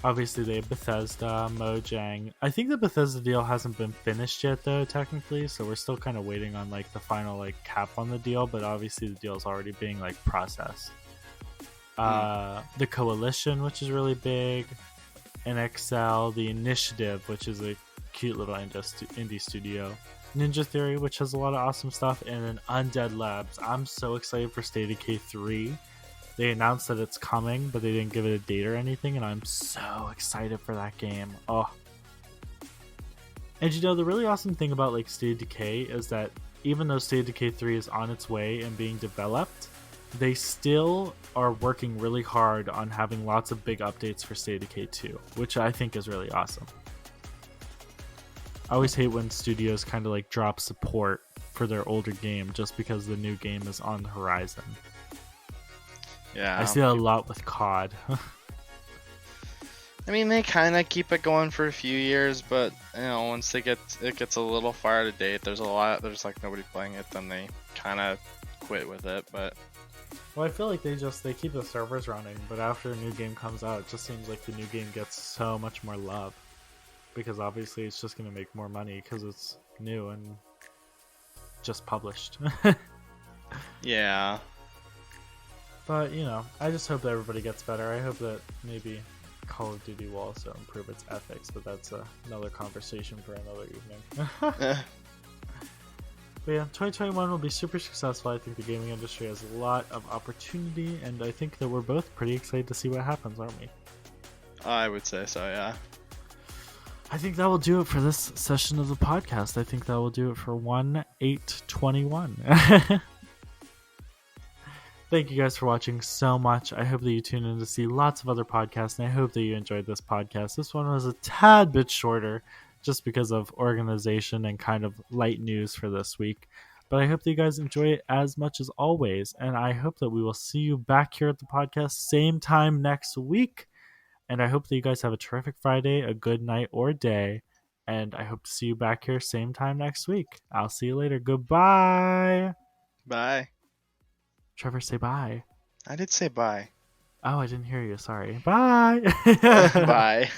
Obviously, they have Bethesda, Mojang. I think the Bethesda deal hasn't been finished yet, though, technically. So we're still kind of waiting on like the final like cap on the deal. But obviously, the deal is already being like processed. The Coalition, which is really big, NXL, the Initiative, which is a cute little indie studio, Ninja Theory, which has a lot of awesome stuff, and then Undead Labs. I'm so excited for State of Decay 3. They announced that it's coming, but they didn't give it a date or anything, and I'm so excited for that game. Oh. And you know, the really awesome thing about like State of Decay is that even though State of Decay 3 is on its way and being developed, they still are working really hard on having lots of big updates for State of Decay 2, which I think is really awesome. I always hate when studios kind of like drop support for their older game just because the new game is on the horizon. Yeah. I see that a lot with COD. I mean, they kind of keep it going for a few years, but you know, once it gets a little far out of date, there's like nobody playing it, then they kind of quit with it. But well, I feel like they keep the servers running, but after a new game comes out, it just seems like the new game gets so much more love because obviously it's just going to make more money because it's new and just published. yeah. But, you know, I just hope that everybody gets better. I hope that maybe Call of Duty will also improve its ethics, but that's another conversation for another evening. But yeah, 2021 will be super successful. I think the gaming industry has a lot of opportunity, and I think that we're both pretty excited to see what happens, aren't we? I would say so, yeah. I think that will do it for this session of the podcast. I think that will do it for 1/8/21. Thank you guys for watching so much. I hope that you tune in to see lots of other podcasts, and I hope that you enjoyed this podcast. This one was a tad bit shorter just because of organization and kind of light news for this week. But I hope that you guys enjoy it as much as always, and I hope that we will see you back here at the podcast same time next week. And I hope that you guys have a terrific Friday, a good night or day, and I hope to see you back here same time next week. I'll see you later. Goodbye. Bye. Trevor, say bye. I did say bye. Oh, I didn't hear you. Sorry. Bye. Bye.